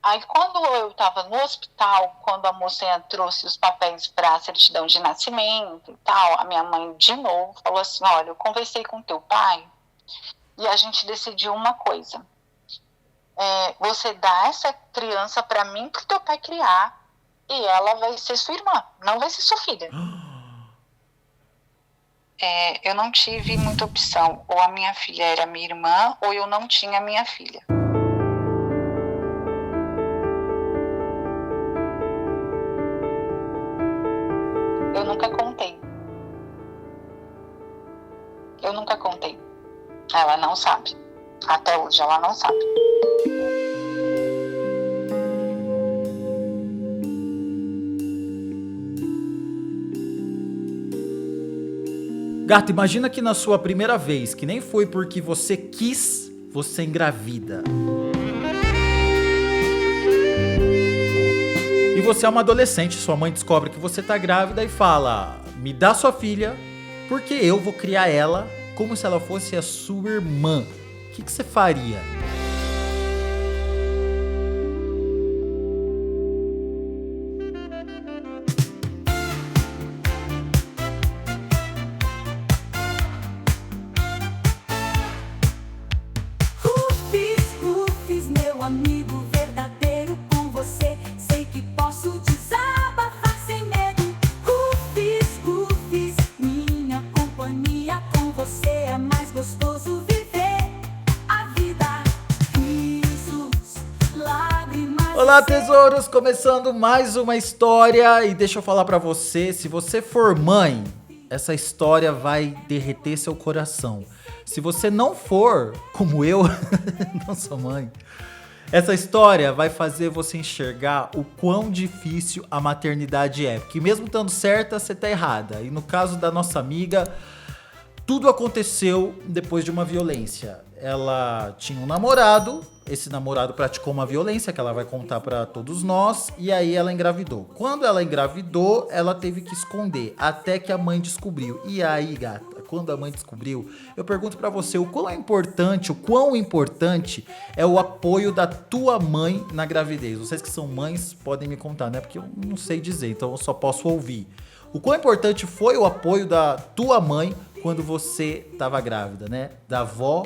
Aí, quando eu estava no hospital, quando a moça trouxe os papéis para a certidão de nascimento e tal, a minha mãe, de novo, falou assim, olha, eu conversei com teu pai e a gente decidiu uma coisa. Você dá essa criança para mim, para o teu pai criar, e ela vai ser sua irmã, não vai ser sua filha. Eu não tive muita opção. Ou a minha filha era minha irmã, ou eu não tinha minha filha. Eu nunca contei. Ela não sabe. Até hoje ela não sabe. Gata, imagina que na sua primeira vez, que nem foi porque você quis, você engravida. E você é uma adolescente, sua mãe descobre que você tá grávida e fala, me dá sua filha, porque eu vou criar ela como se ela fosse a sua irmã. O que você faria? Rufus, meu amigo verdadeiro, com você sei que posso desabafar sem medo. Rufus, minha companhia, com você é mais gostoso viver a vida. Risos, lágrimas. Olá, tesouros! Começando mais uma história. E deixa eu falar pra você, se você for mãe, essa história vai derreter seu coração. Se você não for, como eu, não sou mãe, essa história vai fazer você enxergar o quão difícil a maternidade é. Porque mesmo estando certa, você tá errada. E no caso da nossa amiga, tudo aconteceu depois de uma violência. Ela tinha um namorado, esse namorado praticou uma violência que ela vai contar pra todos nós, e aí ela engravidou. Quando ela engravidou, ela teve que esconder, até que a mãe descobriu. E aí, gata, quando a mãe descobriu, eu pergunto pra você, o quão importante é o apoio da tua mãe na gravidez? Vocês que são mães podem me contar, né? Porque eu não sei dizer, então eu só posso ouvir. O quão importante foi o apoio da tua mãe quando você estava grávida, né? Da avó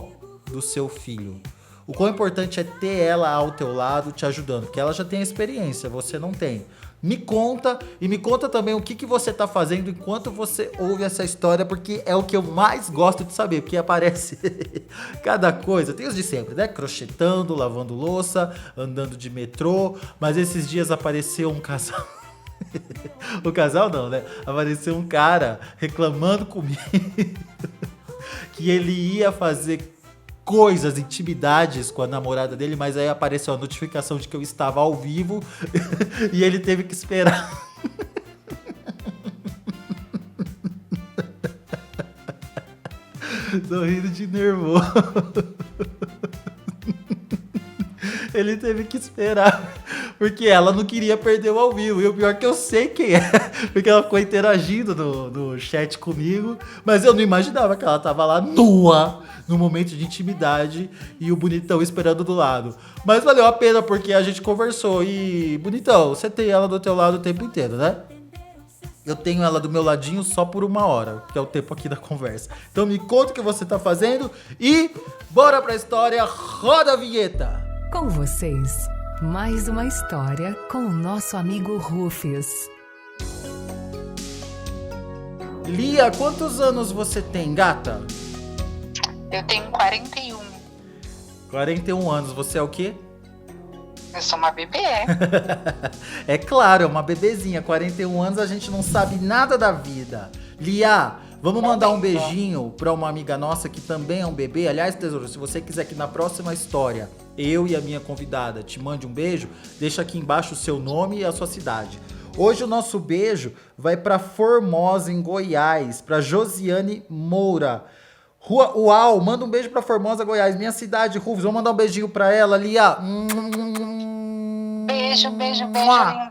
do seu filho. O quão importante é ter ela ao teu lado te ajudando, porque ela já tem a experiência, você não tem. Me conta e me conta também o que você tá fazendo enquanto você ouve essa história, porque é o que eu mais gosto de saber, porque aparece cada coisa. Tem os de sempre, né? Crochetando, lavando louça, andando de metrô, mas esses dias apareceu um casal. O casal não, né? Apareceu um cara reclamando comigo que ele ia fazer coisas, intimidades com a namorada dele, mas aí apareceu a notificação de que eu estava ao vivo e ele teve que esperar. Tô rindo de nervoso. Ele teve que esperar, porque ela não queria perder o ao vivo. E o pior é que eu sei quem é, porque ela ficou interagindo no chat comigo, mas eu não imaginava que ela tava lá nua, no momento de intimidade, e o bonitão esperando do lado. Mas valeu a pena, porque a gente conversou. E, bonitão, você tem ela do teu lado o tempo inteiro, né? Eu tenho ela do meu ladinho só por 1 hora, que é o tempo aqui da conversa. Então me conta o que você tá fazendo e bora pra história, roda a vinheta! Com vocês, mais uma história com o nosso amigo Rufus. Lia, quantos anos você tem, gata? Eu tenho 41. 41 anos, você é o quê? Eu sou uma bebê. É claro, é uma bebezinha. 41 anos, a gente não sabe nada da vida. Lia, vamos mandar um beijinho pra uma amiga nossa que também é um bebê. Aliás, tesouro, se você quiser que na próxima história eu e a minha convidada te mande um beijo, deixa aqui embaixo o seu nome e a sua cidade. Hoje o nosso beijo vai pra Formosa, em Goiás, pra Josiane Moura. Rua Uau, manda um beijo pra Formosa, Goiás, minha cidade, Rufus. Vamos mandar um beijinho pra ela, Lia. Beijo, lindona.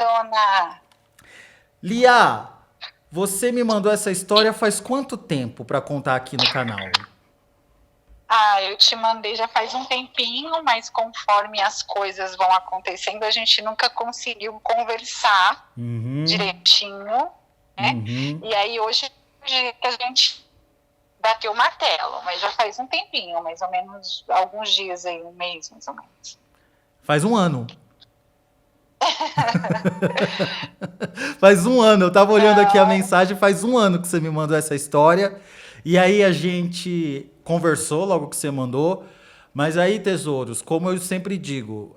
Eu te mandei já faz um tempinho, mas conforme as coisas vão acontecendo, a gente nunca conseguiu conversar direitinho, né? E aí hoje que a gente bateu o martelo, mas já faz um tempinho, mais ou menos, alguns dias aí, um mês mais ou menos. Faz um ano. Faz um ano, eu tava olhando aqui a mensagem, faz um ano que você me mandou essa história. E aí a gente conversou logo que você mandou. Mas aí, tesouros, como eu sempre digo,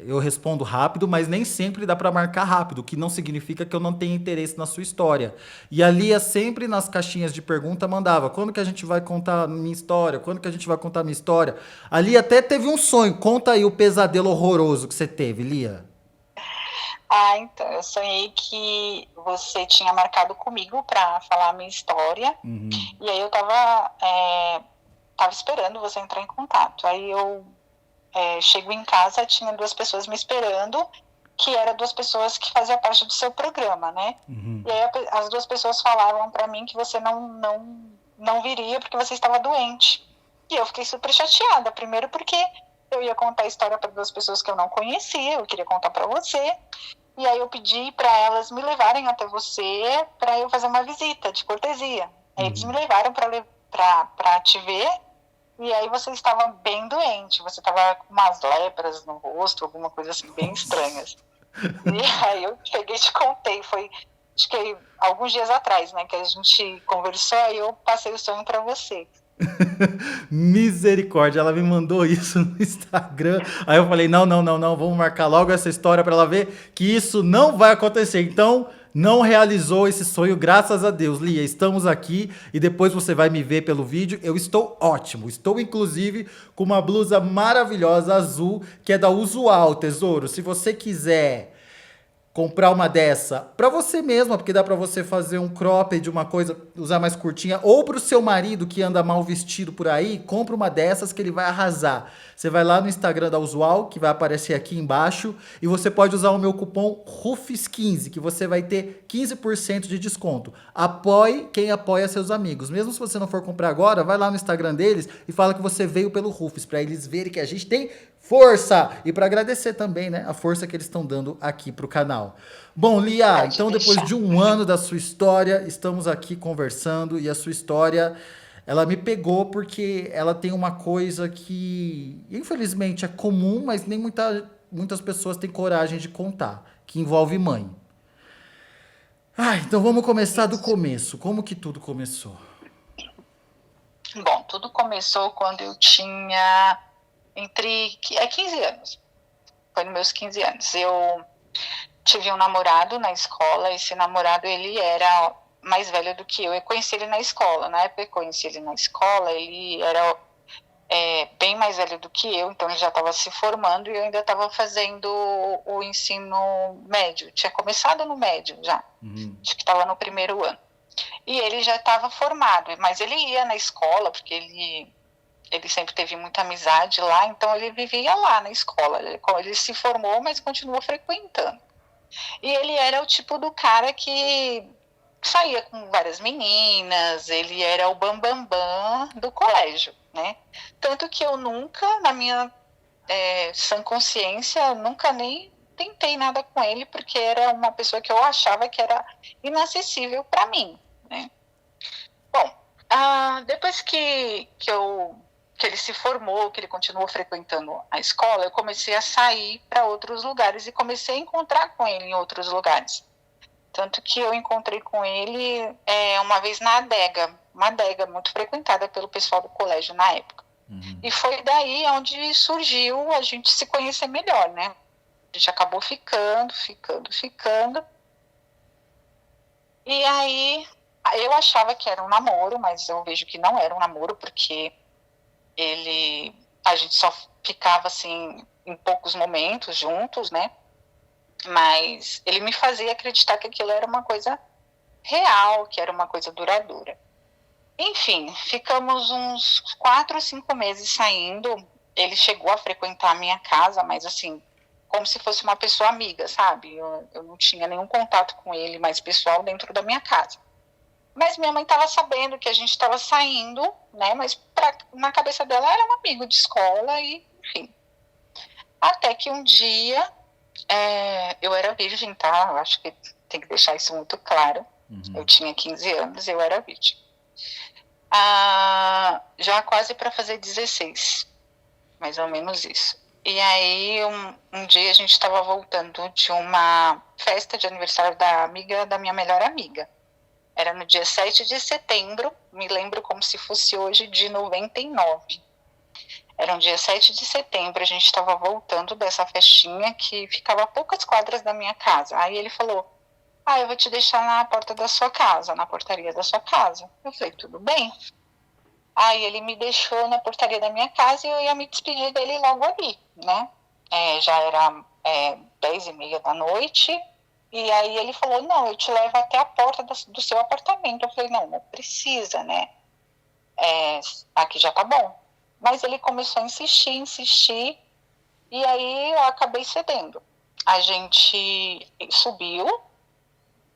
eu respondo rápido, mas nem sempre dá pra marcar rápido, o que não significa que eu não tenha interesse na sua história. E a Lia sempre nas caixinhas de pergunta mandava: quando que a gente vai contar minha história? Quando que a gente vai contar minha história? A Lia até teve um sonho. Conta aí o pesadelo horroroso que você teve, Lia. Então, eu sonhei que você tinha marcado comigo para falar a minha história, e aí eu tava esperando você entrar em contato. Aí eu chego em casa, tinha 2 pessoas me esperando, que eram 2 pessoas que faziam parte do seu programa, né? E aí as 2 pessoas falavam para mim que você não viria porque você estava doente. E eu fiquei super chateada, primeiro porque eu ia contar a história para 2 pessoas que eu não conhecia, eu queria contar para você. E aí eu pedi para elas me levarem até você para eu fazer uma visita de cortesia. Aí eles me levaram para te ver, e aí você estava bem doente, você estava com umas lepras no rosto, alguma coisa assim, bem estranhas. E aí eu cheguei e te contei, acho que alguns dias atrás, né, que a gente conversou, e eu passei o sonho para você. Misericórdia, ela me mandou isso no Instagram. Aí eu falei: não, vamos marcar logo essa história pra ela ver que isso não vai acontecer. Então, não realizou esse sonho, graças a Deus. Lia, estamos aqui e depois você vai me ver pelo vídeo. Eu estou ótimo. Estou, inclusive, com uma blusa maravilhosa azul, que é da Usual, tesouro. Se você quiser comprar uma dessa pra você mesma, porque dá pra você fazer um cropped, uma coisa, usar mais curtinha, ou pro seu marido que anda mal vestido por aí, compra uma dessas que ele vai arrasar. Você vai lá no Instagram da Usual, que vai aparecer aqui embaixo, e você pode usar o meu cupom RUFES15, que você vai ter 15% de desconto. Apoie quem apoia seus amigos. Mesmo se você não for comprar agora, vai lá no Instagram deles e fala que você veio pelo Rufes, pra eles verem que a gente tem força! E para agradecer também, né, a força que eles estão dando aqui pro canal. Bom, Lia, então depois de um ano da sua história, estamos aqui conversando e a sua história, ela me pegou porque ela tem uma coisa que, infelizmente, é comum, mas nem muitas pessoas têm coragem de contar, que envolve mãe. Então vamos começar do começo. Como que tudo começou? Bom, tudo começou quando eu tinha entre 15 anos. Foi nos meus 15 anos. Eu tive um namorado na escola. Esse namorado, ele era mais velho do que eu. Eu conheci ele na escola. Na época que eu conheci ele na escola, ele era bem mais velho do que eu. Então ele já estava se formando e eu ainda estava fazendo o ensino médio. Tinha começado no médio já. Acho que estava no primeiro ano. E ele já estava formado. Mas ele ia na escola, porque ele sempre teve muita amizade lá, então ele vivia lá na escola. Ele se formou, mas continuou frequentando. E ele era o tipo do cara que saía com várias meninas, ele era o bambambam do colégio, né? Tanto que eu nunca, na minha sã consciência, nunca nem tentei nada com ele, porque era uma pessoa que eu achava que era inacessível para mim, né? Bom, depois que ele se formou, que ele continuou frequentando a escola, eu comecei a sair para outros lugares e comecei a encontrar com ele em outros lugares. Tanto que eu encontrei com ele uma vez na adega, uma adega muito frequentada pelo pessoal do colégio na época. E foi daí onde surgiu a gente se conhecer melhor, né? A gente acabou ficando. E aí, eu achava que era um namoro, mas eu vejo que não era um namoro, porque a gente só ficava assim em poucos momentos juntos, né? Mas ele me fazia acreditar que aquilo era uma coisa real, que era uma coisa duradoura. Enfim, ficamos uns 4 ou 5 meses saindo. Ele chegou a frequentar a minha casa, mas assim, como se fosse uma pessoa amiga, sabe? Eu não tinha nenhum contato com ele mais pessoal dentro da minha casa. Mas minha mãe estava sabendo que a gente estava saindo, né? Mas na cabeça dela era um amigo de escola e, enfim. Até que um dia, eu era virgem, tá? Eu acho que tem que deixar isso muito claro. Eu tinha 15 anos, eu era virgem. Já quase para fazer 16, mais ou menos isso. E aí, um dia a gente estava voltando de uma festa de aniversário da amiga da minha melhor amiga. Era no dia 7 de setembro, me lembro como se fosse hoje, de 99. Era um dia 7 de setembro, a gente estava voltando dessa festinha que ficava a poucas quadras da minha casa. Aí ele falou, eu vou te deixar na porta da sua casa, na portaria da sua casa. Eu falei, tudo bem. Aí ele me deixou na portaria da minha casa e eu ia me despedir dele logo ali, né? Já era 10h30 da noite. E aí ele falou, não, eu te levo até a porta do seu apartamento. Eu falei, não precisa, né? Aqui já tá bom. Mas ele começou a insistir, e aí eu acabei cedendo. A gente subiu,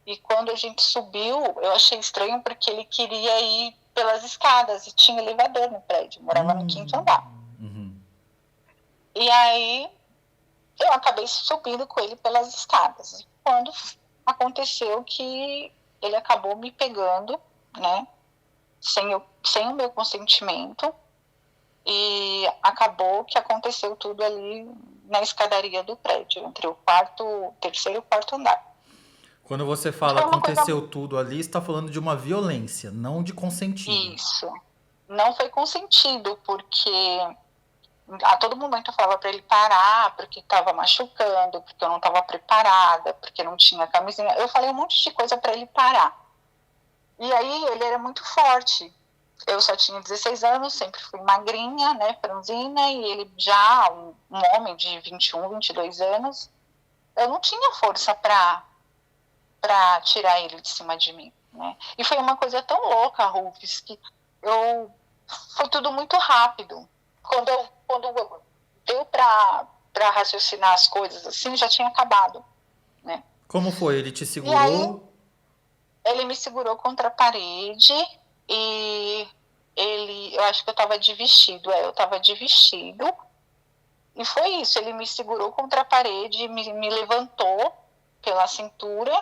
e quando a gente subiu, eu achei estranho porque ele queria ir pelas escadas, e tinha elevador no prédio, morava no 5º andar. E aí eu acabei subindo com ele pelas escadas. E quando aconteceu que ele acabou me pegando, né, sem o meu consentimento, e acabou que aconteceu tudo ali na escadaria do prédio, entre o terceiro e o quarto andar. Quando você fala aconteceu tudo ali, você está falando de uma violência, não de consentido. Isso. Não foi consentido, porque a todo momento eu falava para ele parar, porque estava machucando, porque eu não estava preparada, porque não tinha camisinha. Eu falei um monte de coisa para ele parar. E aí ele era muito forte. Eu só tinha 16 anos, sempre fui magrinha, né, franzina, e ele já, um homem de 21, 22 anos, eu não tinha força para tirar ele de cima de mim, né? E foi uma coisa tão louca, Rufus, que foi tudo muito rápido. Quando deu para raciocinar as coisas assim, já tinha acabado, né? Como foi? Ele te segurou? E aí, ele me segurou contra a parede e eu acho que eu estava de vestido, e foi isso, ele me segurou contra a parede, me levantou pela cintura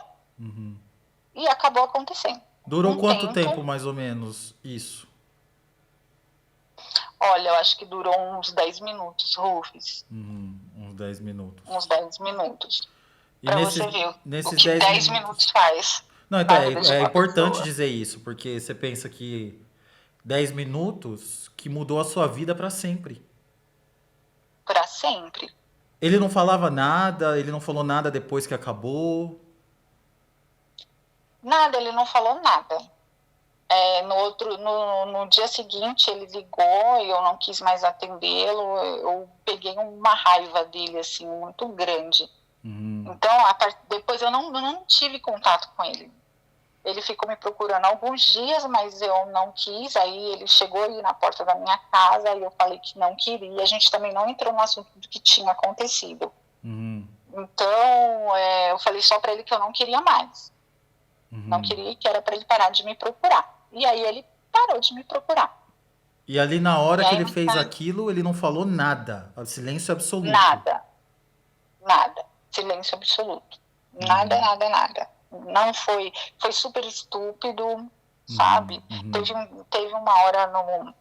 e acabou acontecendo. Durou quanto tempo, mais ou menos, isso? Olha, eu acho que durou uns 10 minutos, Rufus. Uns 10 minutos. Uns 10 minutos. E pra você ver o que 10 minutos faz. Não, então é importante dizer isso, porque você pensa que 10 minutos que mudou a sua vida para sempre. Para sempre. Ele não falava nada, ele não falou nada depois que acabou? Nada, ele não falou nada. No dia seguinte ele ligou e eu não quis mais atendê-lo. Eu peguei uma raiva dele assim muito grande. Então depois eu não tive contato com ele. Ele ficou me procurando alguns dias, mas eu não quis. Aí ele chegou aí na porta da minha casa e eu falei que não queria. A gente também não entrou no assunto do que tinha acontecido. Então eu falei só para ele que eu não queria mais. Não queria, que era para ele parar de me procurar. E aí ele parou de me procurar. E ali na hora que ele fez aquilo, ele não falou nada. Silêncio absoluto. Nada. Silêncio absoluto. Nada. Não foi super estúpido, sabe? Teve uma hora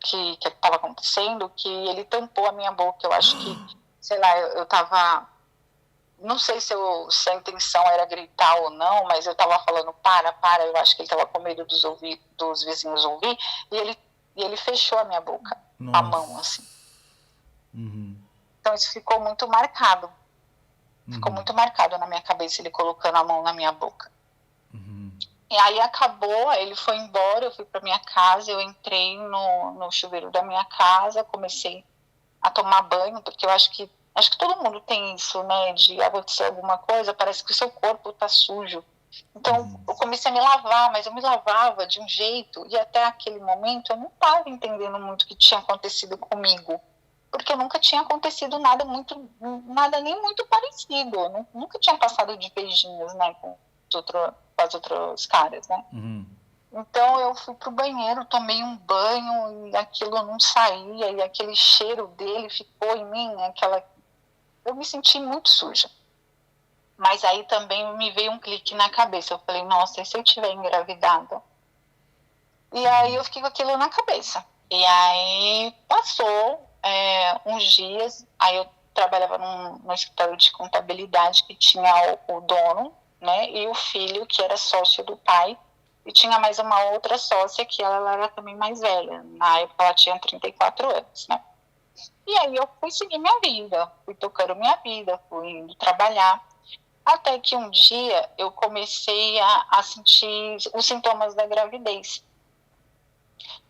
que estava acontecendo que ele tampou a minha boca. Eu acho que, sei lá, eu tava... Não sei se a intenção era gritar ou não, mas eu tava falando para, eu acho que ele tava com medo dos vizinhos ouvir, e ele fechou a minha boca, a mão, assim. Então isso ficou muito marcado. Ficou muito marcado na minha cabeça, ele colocando a mão na minha boca. E aí acabou, ele foi embora, eu fui pra minha casa, eu entrei no chuveiro da minha casa, comecei a tomar banho, porque eu acho que todo mundo tem isso, né, de acontecer alguma coisa, parece que o seu corpo tá sujo. Então, eu comecei a me lavar, mas eu me lavava de um jeito, e até aquele momento eu não estava entendendo muito o que tinha acontecido comigo, porque nunca tinha acontecido nada nem muito parecido. Eu nunca tinha passado de beijinhos, né, com com as outros caras, né? Uhum. Então eu fui pro banheiro, tomei um banho e aquilo não saía, e aquele cheiro dele ficou em mim, eu me senti muito suja. Mas aí também me veio um clique na cabeça, eu falei, nossa, e se eu tiver engravidada? E aí eu fiquei com aquilo na cabeça. E aí passou uns dias, aí eu trabalhava num escritório de contabilidade que tinha o dono, né, e o filho que era sócio do pai, e tinha mais uma outra sócia que ela era também mais velha, na época ela tinha 34 anos, né. E aí eu fui seguir minha vida, fui tocando minha vida, fui indo trabalhar, até que um dia eu comecei a sentir os sintomas da gravidez.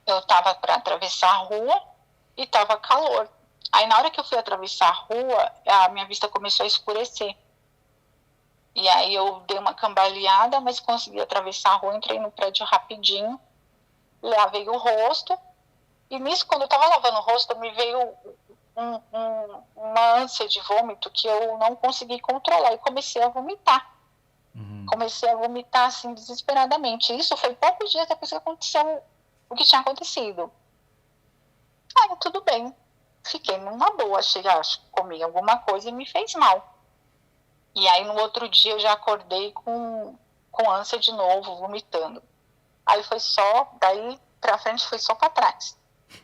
Eu estava para atravessar a rua e estava calor. Aí na hora que eu fui atravessar a rua, a minha vista começou a escurecer. E aí eu dei uma cambaleada, mas consegui atravessar a rua, entrei no prédio rapidinho, lavei o rosto, e nisso, quando eu estava lavando o rosto, me veio uma ânsia de vômito que eu não consegui controlar e comecei a vomitar. Comecei a vomitar assim desesperadamente. Isso foi poucos dias depois que aconteceu o que tinha acontecido. Aí tudo bem, fiquei numa boa, acho que comi alguma coisa e me fez mal. E aí no outro dia eu já acordei com ânsia de novo, vomitando. Aí foi só, daí pra frente foi só pra trás.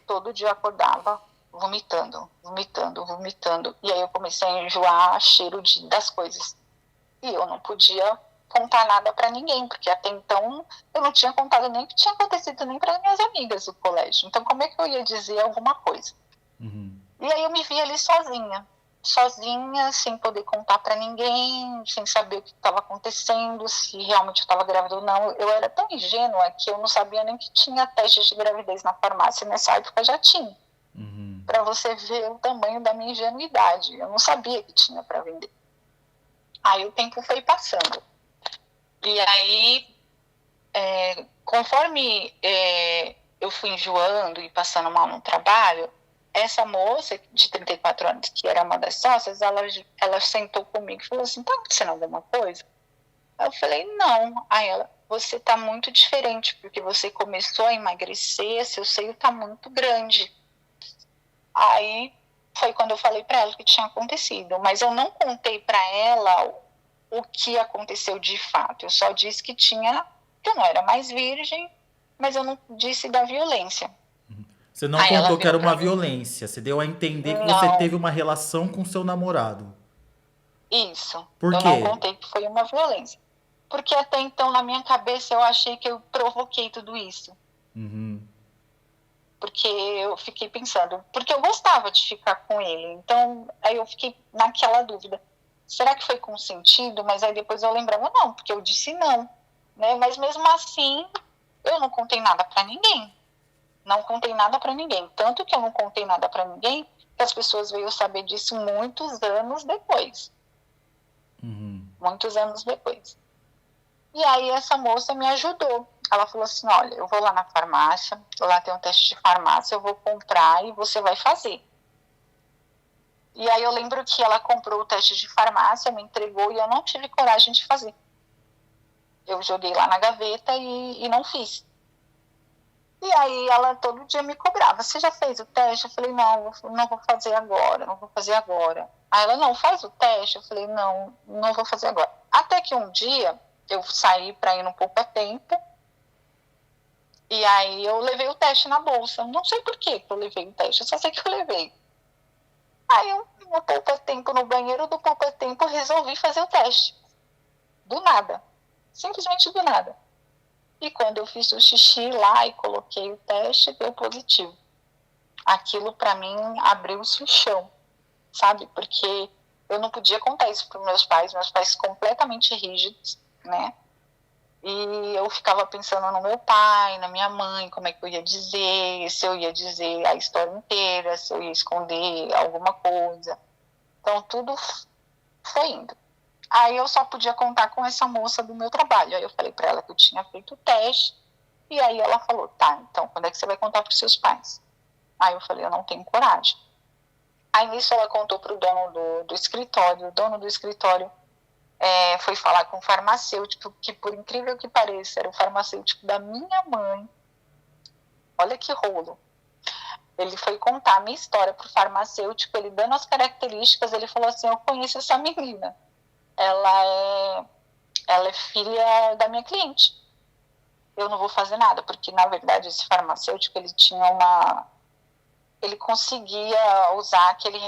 Todo dia eu acordava vomitando. E aí eu comecei a enjoar cheiro das coisas. E eu não podia contar nada pra ninguém, porque até então eu não tinha contado nem o que tinha acontecido nem para minhas amigas do colégio. Então como é que eu ia dizer alguma coisa? E aí eu me vi ali sozinha, sem poder contar para ninguém, sem saber o que estava acontecendo, se realmente eu estava grávida ou não. Eu era tão ingênua que eu não sabia nem que tinha testes de gravidez na farmácia. Nessa época já tinha. Para você ver o tamanho da minha ingenuidade. Eu não sabia que tinha para vender. Aí o tempo foi passando. E aí, conforme eu fui enjoando e passando mal no trabalho, essa moça de 34 anos, que era uma das sócias, ela sentou comigo e falou assim, tá acontecendo alguma coisa? Aí eu falei, não. Aí ela, você tá muito diferente, porque você começou a emagrecer, seu seio tá muito grande. Aí foi quando eu falei para ela o que tinha acontecido, mas eu não contei para ela o que aconteceu de fato. Eu só disse que eu não era mais virgem, mas eu não disse da violência. Você não contou que era uma violência, você deu a entender que você teve uma relação com seu namorado. Isso. Por quê? Eu não contei que foi uma violência. Porque até então, na minha cabeça, eu achei que eu provoquei tudo isso. Porque eu fiquei pensando, porque eu gostava de ficar com ele. Então, aí eu fiquei naquela dúvida. Será que foi consentido? Mas aí depois eu lembrava, não, porque eu disse não. Né? Mas mesmo assim, eu não contei nada para ninguém. Não contei nada para ninguém. Tanto que eu não contei nada para ninguém, que as pessoas veio saber disso muitos anos depois. Muitos anos depois. E aí essa moça me ajudou. Ela falou assim, olha, eu vou lá na farmácia, lá tem um teste de farmácia, eu vou comprar e você vai fazer. E aí eu lembro que ela comprou o teste de farmácia, me entregou e eu não tive coragem de fazer. Eu joguei lá na gaveta e não fiz. E aí ela todo dia me cobrava, você já fez o teste? Eu falei, não vou fazer agora. Aí ela, não, faz o teste. Eu falei, não vou fazer agora. Até que um dia eu saí para ir no Poupa Tempo, e aí eu levei o teste na bolsa. Não sei por que eu levei o teste, eu só sei que eu levei. Aí eu, no Poupa Tempo, no banheiro do Poupa Tempo, resolvi fazer o teste. Do nada. Simplesmente do nada. E quando eu fiz o xixi lá e coloquei o teste, deu positivo. Aquilo para mim abriu-se o chão, sabe? Porque eu não podia contar isso para meus pais completamente rígidos, né? E eu ficava pensando no meu pai, na minha mãe, como é que eu ia dizer, se eu ia dizer a história inteira, se eu ia esconder alguma coisa. Então tudo foi indo. Aí eu só podia contar com essa moça do meu trabalho. Aí eu falei para ela que eu tinha feito o teste. E aí ela falou, tá, então quando é que você vai contar para os seus pais? Aí eu falei, eu não tenho coragem. Aí nisso ela contou para o dono do escritório. O dono do escritório foi falar com o farmacêutico, que por incrível que pareça, era o farmacêutico da minha mãe. Olha que rolo. Ele foi contar a minha história pro farmacêutico, ele dando as características, ele falou assim, eu conheço essa menina. Ela é filha da minha cliente. Eu não vou fazer nada, porque na verdade esse farmacêutico, ele conseguia usar aquele,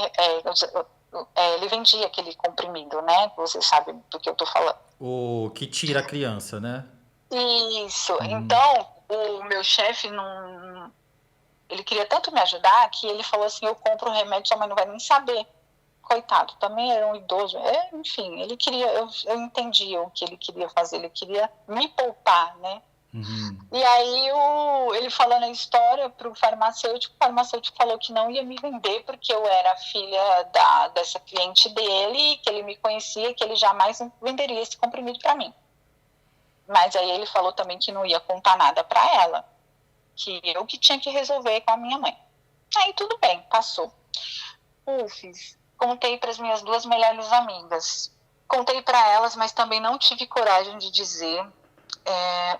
ele vendia aquele comprimido, né? Você sabe do que eu tô falando. O que tira a criança, né? Isso. Então, o meu chefe ele queria tanto me ajudar que ele falou assim, eu compro o remédio, sua mãe não vai nem saber. Coitado, também era um idoso. Enfim, ele queria, eu entendia o que ele queria fazer, ele queria me poupar, né? E aí ele falando a história pro farmacêutico, o farmacêutico falou que não ia me vender porque eu era filha dessa cliente dele, que ele me conhecia, que ele jamais venderia esse comprimido para mim. Mas aí ele falou também que não ia contar nada para ela, que eu que tinha que resolver com a minha mãe. Aí tudo bem, passou. Contei para as minhas 2 melhores amigas. Contei para elas, mas também não tive coragem de dizer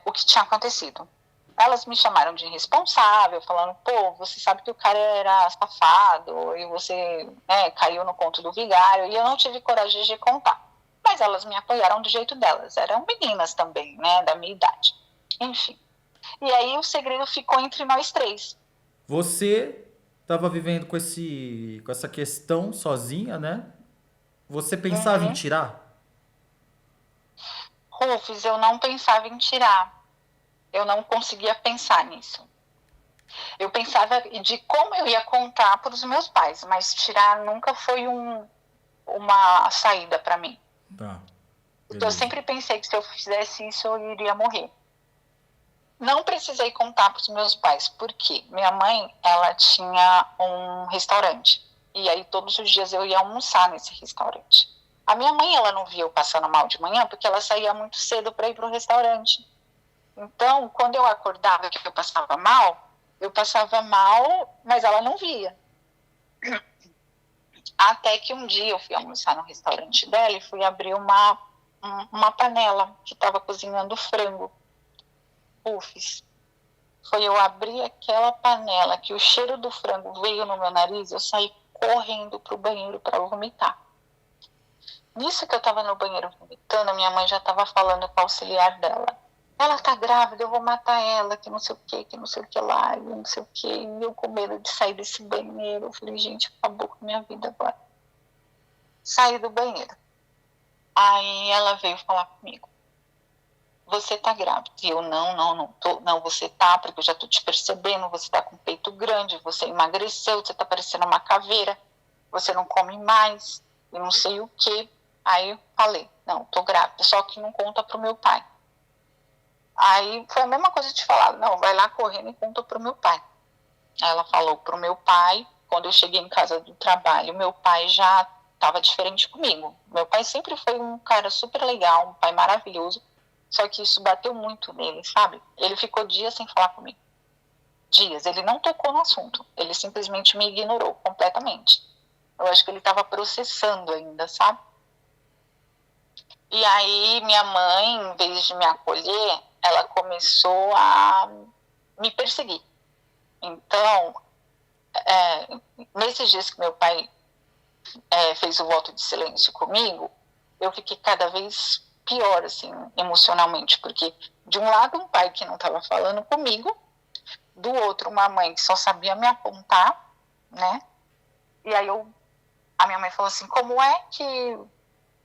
o que tinha acontecido. Elas me chamaram de irresponsável, falando, pô, você sabe que o cara era safado e você caiu no conto do vigário, e eu não tive coragem de contar. Mas elas me apoiaram do jeito delas, eram meninas também, né, da minha idade. Enfim. E aí o segredo ficou entre nós 3. Você estava vivendo com essa questão sozinha, né? Você pensava em tirar? Rufus, eu não pensava em tirar. Eu não conseguia pensar nisso. Eu pensava de como eu ia contar para os meus pais, mas tirar nunca foi uma saída para mim. Tá. Então, eu sempre pensei que se eu fizesse isso, eu iria morrer. Não precisei contar para os meus pais, porque minha mãe, ela tinha um restaurante. E aí, todos os dias eu ia almoçar nesse restaurante. A minha mãe, ela não via eu passando mal de manhã, porque ela saía muito cedo para ir para o restaurante. Então, quando eu acordava que eu passava mal, mas ela não via. Até que um dia eu fui almoçar no restaurante dela e fui abrir uma panela que estava cozinhando frango. Foi eu abrir aquela panela que o cheiro do frango veio no meu nariz, eu saí correndo para o banheiro para vomitar. Nisso que eu estava no banheiro vomitando, a minha mãe já estava falando com o auxiliar dela. Ela tá grávida, eu vou matar ela, que não sei o que lá, e não sei o que. E eu com medo de sair desse banheiro, eu falei, gente, acabou com a minha vida agora. Saí do banheiro. Aí ela veio falar comigo. Você tá grávida? E eu, não tô, não, você tá, porque eu já tô te percebendo, você tá com o peito grande, você emagreceu, você tá parecendo uma caveira, você não come mais, e não sei o que. Aí eu falei, não, tô grávida, só que não conta pro meu pai. Aí foi a mesma coisa de falar, não, vai lá correndo e conta pro meu pai. Aí ela falou pro meu pai, quando eu cheguei em casa do trabalho, meu pai já estava diferente comigo. Meu pai sempre foi um cara super legal, um pai maravilhoso, só que isso bateu muito nele, sabe? Ele ficou dias sem falar comigo. Dias, ele não tocou no assunto, ele simplesmente me ignorou completamente. Eu acho que ele estava processando ainda, sabe? E aí minha mãe, em vez de me acolher, ela começou a me perseguir. Então, nesses dias que meu pai fez o voto de silêncio comigo, eu fiquei cada vez pior, assim, emocionalmente, porque de um lado um pai que não estava falando comigo, do outro uma mãe que só sabia me apontar, né? E aí a minha mãe falou assim, como é que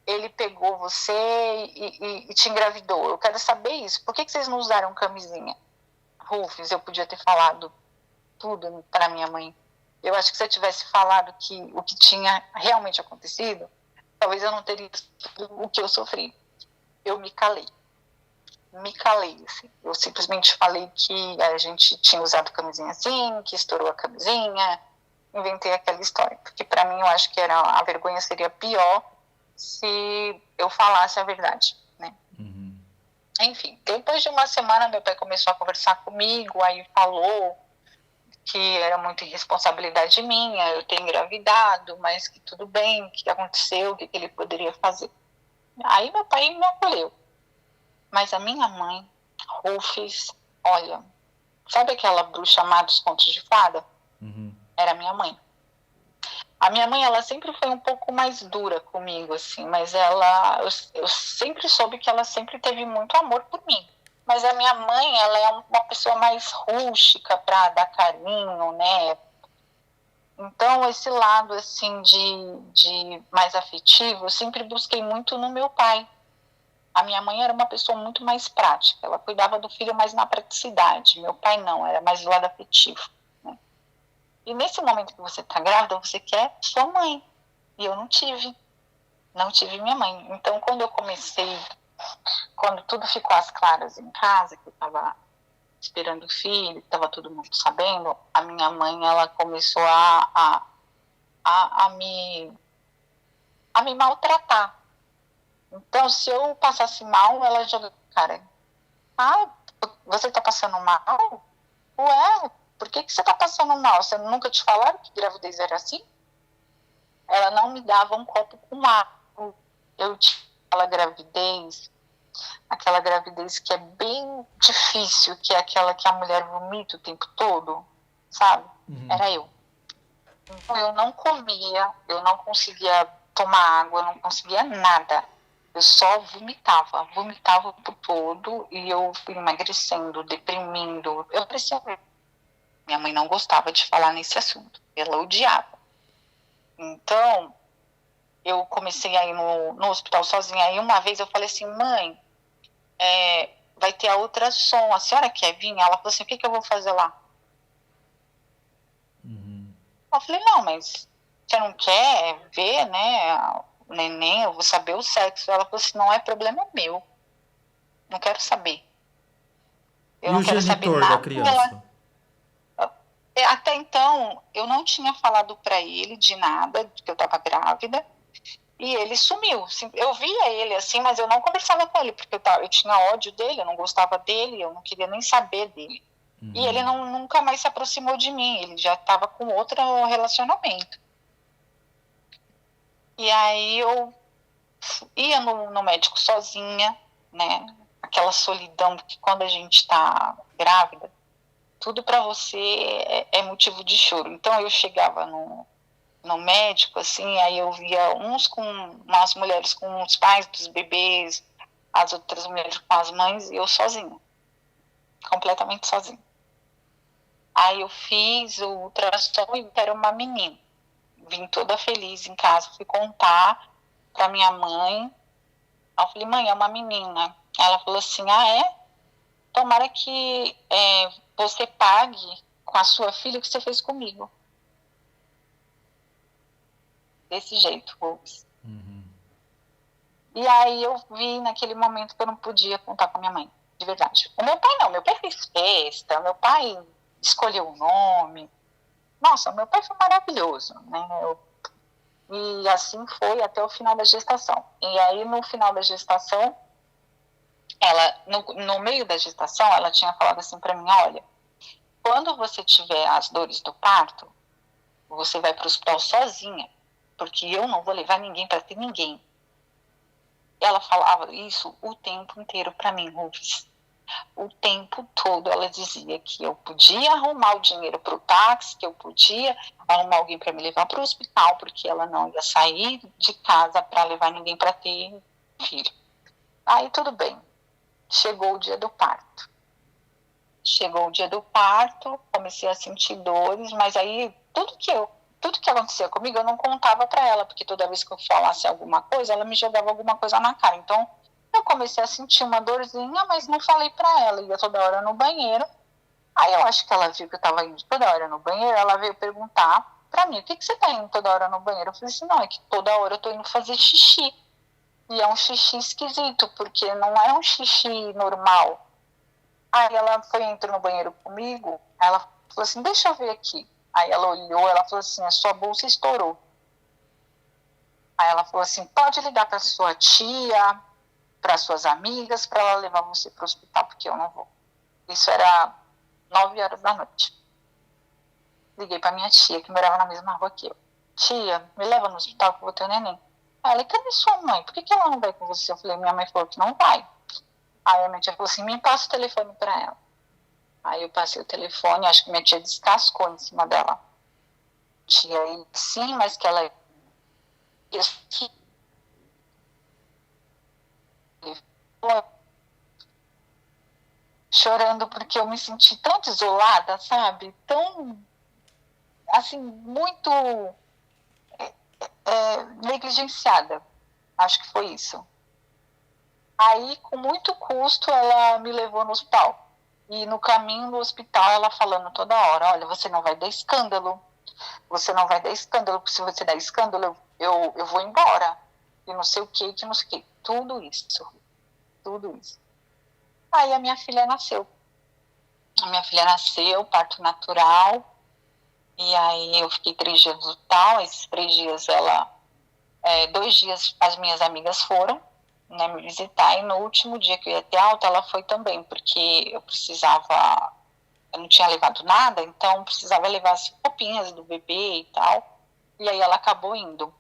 ele pegou você e te engravidou? Eu quero saber isso. Por que vocês não usaram camisinha? Rufus, eu podia ter falado tudo para minha mãe. Eu acho que se eu tivesse falado o que tinha realmente acontecido, talvez eu não teria o que eu sofri. Eu me calei, assim. Eu simplesmente falei que a gente tinha usado camisinha assim, que estourou a camisinha, inventei aquela história, porque para mim eu acho que a vergonha seria pior se eu falasse a verdade, né? Enfim, depois de uma semana meu pai começou a conversar comigo, aí falou que era muita irresponsabilidade minha, eu ter engravidado, mas que tudo bem, o que aconteceu, o que ele poderia fazer. Aí meu pai me acolheu. Mas a minha mãe, Rufus, olha, sabe aquela bruxa má dos contos de fada? Uhum. Era minha mãe. A minha mãe, ela sempre foi um pouco mais dura comigo, assim, mas eu sempre soube que ela sempre teve muito amor por mim. Mas a minha mãe, ela é uma pessoa mais rústica para dar carinho, né? Então, esse lado, assim, de mais afetivo, eu sempre busquei muito no meu pai. A minha mãe era uma pessoa muito mais prática, ela cuidava do filho mais na praticidade. Meu pai não, era mais do lado afetivo, né? E nesse momento que você está grávida, você quer sua mãe. E eu não tive minha mãe. Então, quando tudo ficou às claras em casa, que eu estava esperando o filho, estava todo mundo sabendo, a minha mãe, ela começou a me maltratar. Então, se eu passasse mal, ela jogava, cara, você está passando mal? Ué, por que você está passando mal? Você nunca te falaram que gravidez era assim? Ela não me dava um copo com água. Eu tinha aquela gravidez que é bem difícil, que é aquela que a mulher vomita o tempo todo, sabe? Era eu. Então, eu não comia, eu não conseguia tomar água, eu não conseguia nada. Eu só vomitava o tempo todo, e eu fui emagrecendo, deprimindo. Eu parecia. Minha mãe não gostava de falar nesse assunto, ela odiava. Então, eu comecei a ir no hospital sozinha. Aí uma vez eu falei assim, mãe, vai ter a ultrassom, a senhora quer vir? Ela falou assim, o que eu vou fazer lá? Eu falei, não, mas você não quer ver, né, o neném, eu vou saber o sexo. Ela falou assim, não é problema meu, não quero saber. Eu E não o quero saber genitor da nada. criança? Até então, eu não tinha falado para ele de nada, que eu estava grávida, e ele sumiu. Eu via ele assim, mas eu não conversava com ele, porque eu tinha ódio dele, eu não gostava dele, eu não queria nem saber dele. E ele nunca mais se aproximou de mim, ele já estava com outro relacionamento. E aí eu ia no médico sozinha, né? Aquela solidão, porque quando a gente está grávida, tudo para você é motivo de choro. Então eu chegava no médico, assim, aí eu via umas mulheres com os pais dos bebês, as outras mulheres com as mães, e eu sozinha, completamente sozinha. Aí eu fiz o ultrassom e era uma menina. Vim toda feliz em casa, fui contar para minha mãe. Eu falei, mãe, é uma menina. Ela falou assim, é? Tomara que você pague com a sua filha o que você fez comigo. Desse jeito, Rubens. E aí eu vi naquele momento que eu não podia contar com a minha mãe, de verdade. O meu pai não, meu pai fez festa, meu pai escolheu o nome. Nossa, meu pai foi maravilhoso, né? E assim foi até o final da gestação. E aí no final da gestação, no meio da gestação, ela tinha falado assim para mim, olha, quando você tiver as dores do parto, você vai para o hospital sozinha, porque eu não vou levar ninguém para ter ninguém. Ela falava isso o tempo inteiro para mim, Rufus. O tempo todo ela dizia que eu podia arrumar o dinheiro para o táxi, que eu podia arrumar alguém para me levar para o hospital, porque ela não ia sair de casa para levar ninguém para ter filho. Aí tudo bem. Chegou o dia do parto. Comecei a sentir dores, mas aí tudo que acontecia comigo eu não contava para ela, porque toda vez que eu falasse alguma coisa, ela me jogava alguma coisa na cara. Então, eu comecei a sentir uma dorzinha, mas não falei para ela. Ia toda hora no banheiro. Aí eu acho que ela viu que eu estava indo toda hora no banheiro, ela veio perguntar para mim, o que você está indo toda hora no banheiro? Eu falei assim, não, é que toda hora eu estou indo fazer xixi. E é um xixi esquisito, porque não é um xixi normal. Aí ela entrou no banheiro comigo, ela falou assim, deixa eu ver aqui. Aí ela olhou, ela falou assim, a sua bolsa estourou. Aí ela falou assim, pode ligar para sua tia, para suas amigas, para ela levar você para o hospital, porque eu não vou. Isso era 9 horas da noite. Liguei para minha tia, que morava na mesma rua que eu. Tia, me leva no hospital que eu vou ter o neném. Aí ela, cadê sua mãe? Por que ela não vai com você? Eu falei, minha mãe falou que não vai. Aí a minha tia falou assim, me passa o telefone pra ela. Aí eu passei o telefone, acho que minha tia descascou em cima dela. Tia, sim, mas que ela... Chorando porque eu me senti tão desolada, sabe? Tão, assim, muito negligenciada. Acho que foi isso. Aí, com muito custo, ela me levou no hospital. E no caminho do hospital, ela falando toda hora, olha, você não vai dar escândalo. Você não vai dar escândalo, porque se você der escândalo, eu vou embora. E não sei o que não sei o que. Tudo isso. Tudo isso. Aí a minha filha nasceu. A minha filha nasceu, parto natural. E aí eu fiquei 3 dias no hospital. Esses 3 dias, 2 dias as minhas amigas foram, né, me visitar. E no último dia que eu ia ter alta, ela foi também, porque eu não tinha levado nada, então precisava levar as roupinhas do bebê e tal. E aí ela acabou indo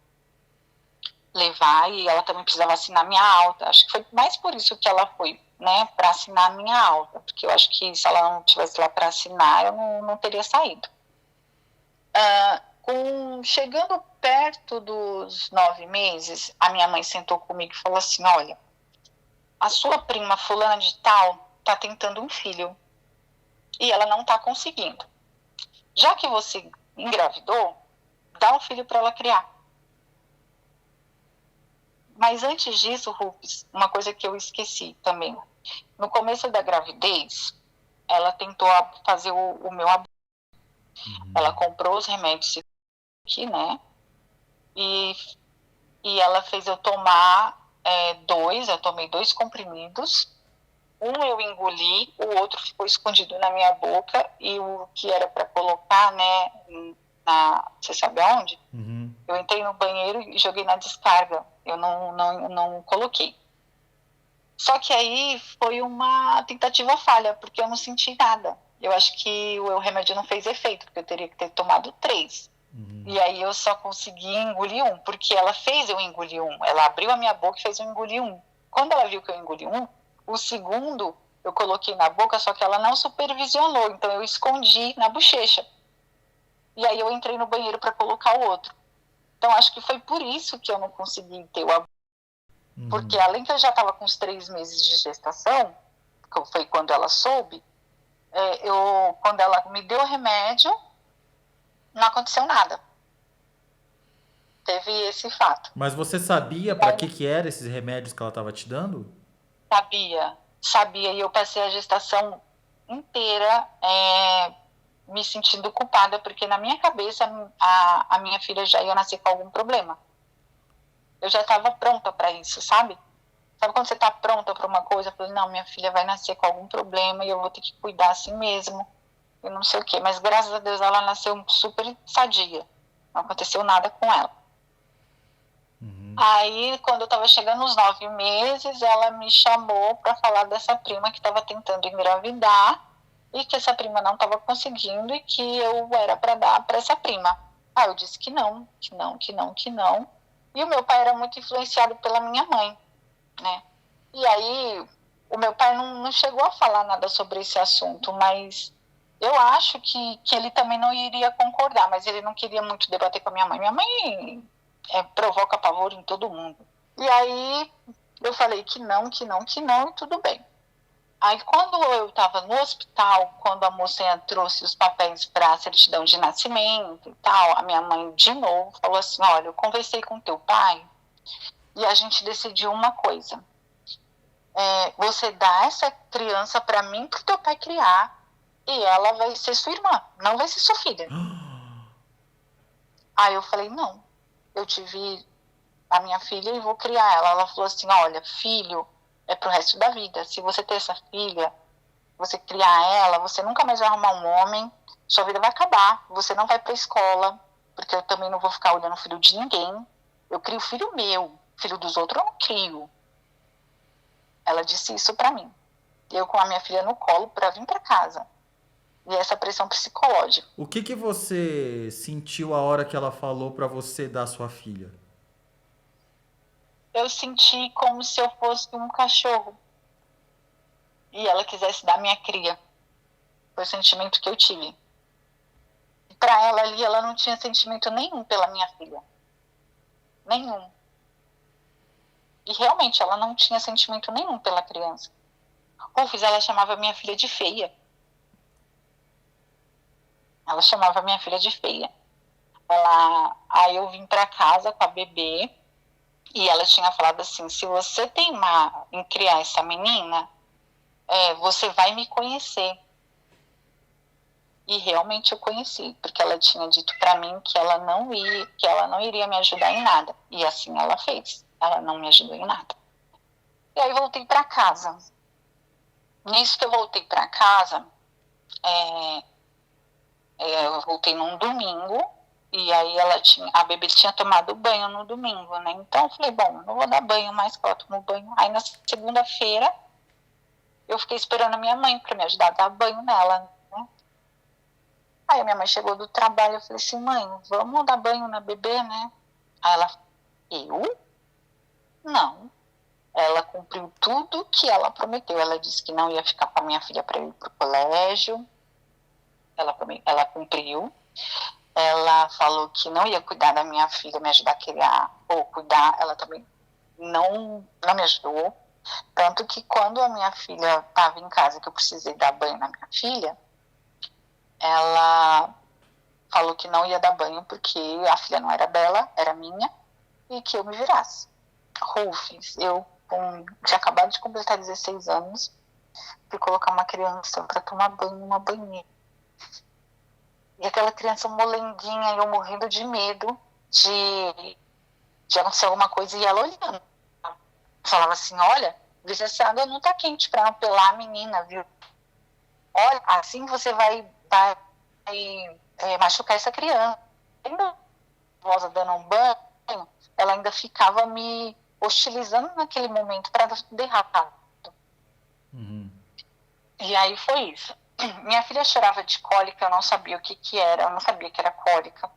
levar, e ela também precisava assinar minha alta. Acho que foi mais por isso que ela foi, né, para assinar minha alta, porque eu acho que se ela não tivesse lá para assinar, eu não teria saído. Chegando perto dos 9 meses, a minha mãe sentou comigo e falou assim, olha, a sua prima fulana de tal tá tentando um filho e ela não tá conseguindo. Já que você engravidou, dá um filho para ela criar. Mas antes disso, Rufus, uma coisa que eu esqueci também. No começo da gravidez, ela tentou fazer o meu aborto. Ela comprou os remédios aqui, né? E ela fez eu tomar eu tomei 2 comprimidos. Um eu engoli, o outro ficou escondido na minha boca, e o que era para colocar, né, você sabe aonde? Uhum. Eu entrei no banheiro e joguei na descarga. Eu não coloquei. Só que aí foi uma tentativa falha, porque eu não senti nada. Eu acho que o remédio não fez efeito, porque eu teria que ter tomado 3. Uhum. E aí eu só consegui engolir 1, porque ela fez eu engolir 1. Ela abriu a minha boca e fez eu engolir 1. Quando ela viu que eu engoli 1, o segundo eu coloquei na boca, só que ela não supervisionou, então eu escondi na bochecha. E aí eu entrei no banheiro para colocar o outro. Então acho que foi por isso que eu não consegui ter o aborto. Porque além que eu já estava com os 3 meses de gestação, que foi quando ela soube, quando ela me deu o remédio, não aconteceu nada. Teve esse fato. Mas você sabia para que eram esses remédios que ela estava te dando? Sabia, e eu passei a gestação inteira me sentindo culpada, porque na minha cabeça a minha filha já ia nascer com algum problema. Eu já estava pronta para isso, sabe? Sabe quando você está pronta para uma coisa? Eu falei, não, minha filha vai nascer com algum problema e eu vou ter que cuidar assim mesmo. E não sei o quê. Mas graças a Deus ela nasceu super sadia. Não aconteceu nada com ela. Aí, quando eu estava chegando nos 9 meses, ela me chamou para falar dessa prima que estava tentando engravidar e que essa prima não estava conseguindo e que eu era para dar para essa prima. Aí eu disse que não. E o meu pai era muito influenciado pela minha mãe, né? E aí, o meu pai não chegou a falar nada sobre esse assunto, mas eu acho que ele também não iria concordar, mas ele não queria muito debater com a minha mãe. Minha mãe provoca pavor em todo mundo. E aí, eu falei que não, e tudo bem. Aí, quando eu estava no hospital, quando a moça trouxe os papéis para a certidão de nascimento e tal, a minha mãe, de novo, falou assim, olha, eu conversei com teu pai e a gente decidiu uma coisa. Você dá essa criança para mim, para o teu pai criar, e ela vai ser sua irmã, não vai ser sua filha. Aí eu falei, não, eu tive a minha filha e vou criar ela. Ela falou assim, olha, filho é pro resto da vida. Se você ter essa filha, você criar ela, você nunca mais vai arrumar um homem, sua vida vai acabar, você não vai pra escola, porque eu também não vou ficar olhando o filho de ninguém. Eu crio o filho meu, filho dos outros eu não crio. Ela disse isso pra mim. Eu com a minha filha no colo pra vir pra casa. E essa pressão psicológica. O que você sentiu a hora que ela falou pra você dar sua filha? eu senti como se eu fosse um cachorro e ela quisesse dar minha cria. Foi o sentimento que eu tive. Para ela ali, ela não tinha sentimento nenhum pela minha filha. Nenhum. E realmente, ela não tinha sentimento nenhum pela criança. Rufus, ela chamava minha filha de feia. Ela chamava minha filha de feia. Aí eu vim para casa com a bebê e ela tinha falado assim, se você teimar em criar essa menina, você vai me conhecer. E realmente eu conheci, porque ela tinha dito para mim que ela não iria me ajudar em nada. E assim ela fez. Ela não me ajudou em nada. E aí voltei para casa. Nisso que eu voltei para casa, eu voltei num domingo, e aí a bebê tinha tomado banho no domingo, né? Então eu falei, bom, não vou dar banho mais, que ela tomou banho. Aí na segunda-feira, eu fiquei esperando a minha mãe para me ajudar a dar banho nela, né? Aí a minha mãe chegou do trabalho, eu falei assim, mãe, vamos dar banho na bebê, né? Aí ela, eu? Não. Ela cumpriu tudo que ela prometeu. Ela disse que não ia ficar com a minha filha para ir pro colégio. Ela cumpriu. Ela falou que não ia cuidar da minha filha, me ajudar a criar, ou cuidar. Ela também não me ajudou. Tanto que quando a minha filha estava em casa, que eu precisei dar banho na minha filha, ela falou que não ia dar banho porque a filha não era dela, era minha, e que eu me virasse. Rufus, eu tinha acabado de completar 16 anos, fui colocar uma criança para tomar banho numa banheira. E aquela criança molenguinha, eu morrendo de medo de acontecer alguma coisa, e ela olhando. Falava assim, olha, vê se essa água não tá quente para apelar a menina, viu? Olha, assim você vai machucar essa criança. Ainda a dando um banho, ela ainda ficava me hostilizando naquele momento para derrapar. E aí foi isso. Minha filha chorava de cólica, eu não sabia o que era, eu não sabia que era cólica.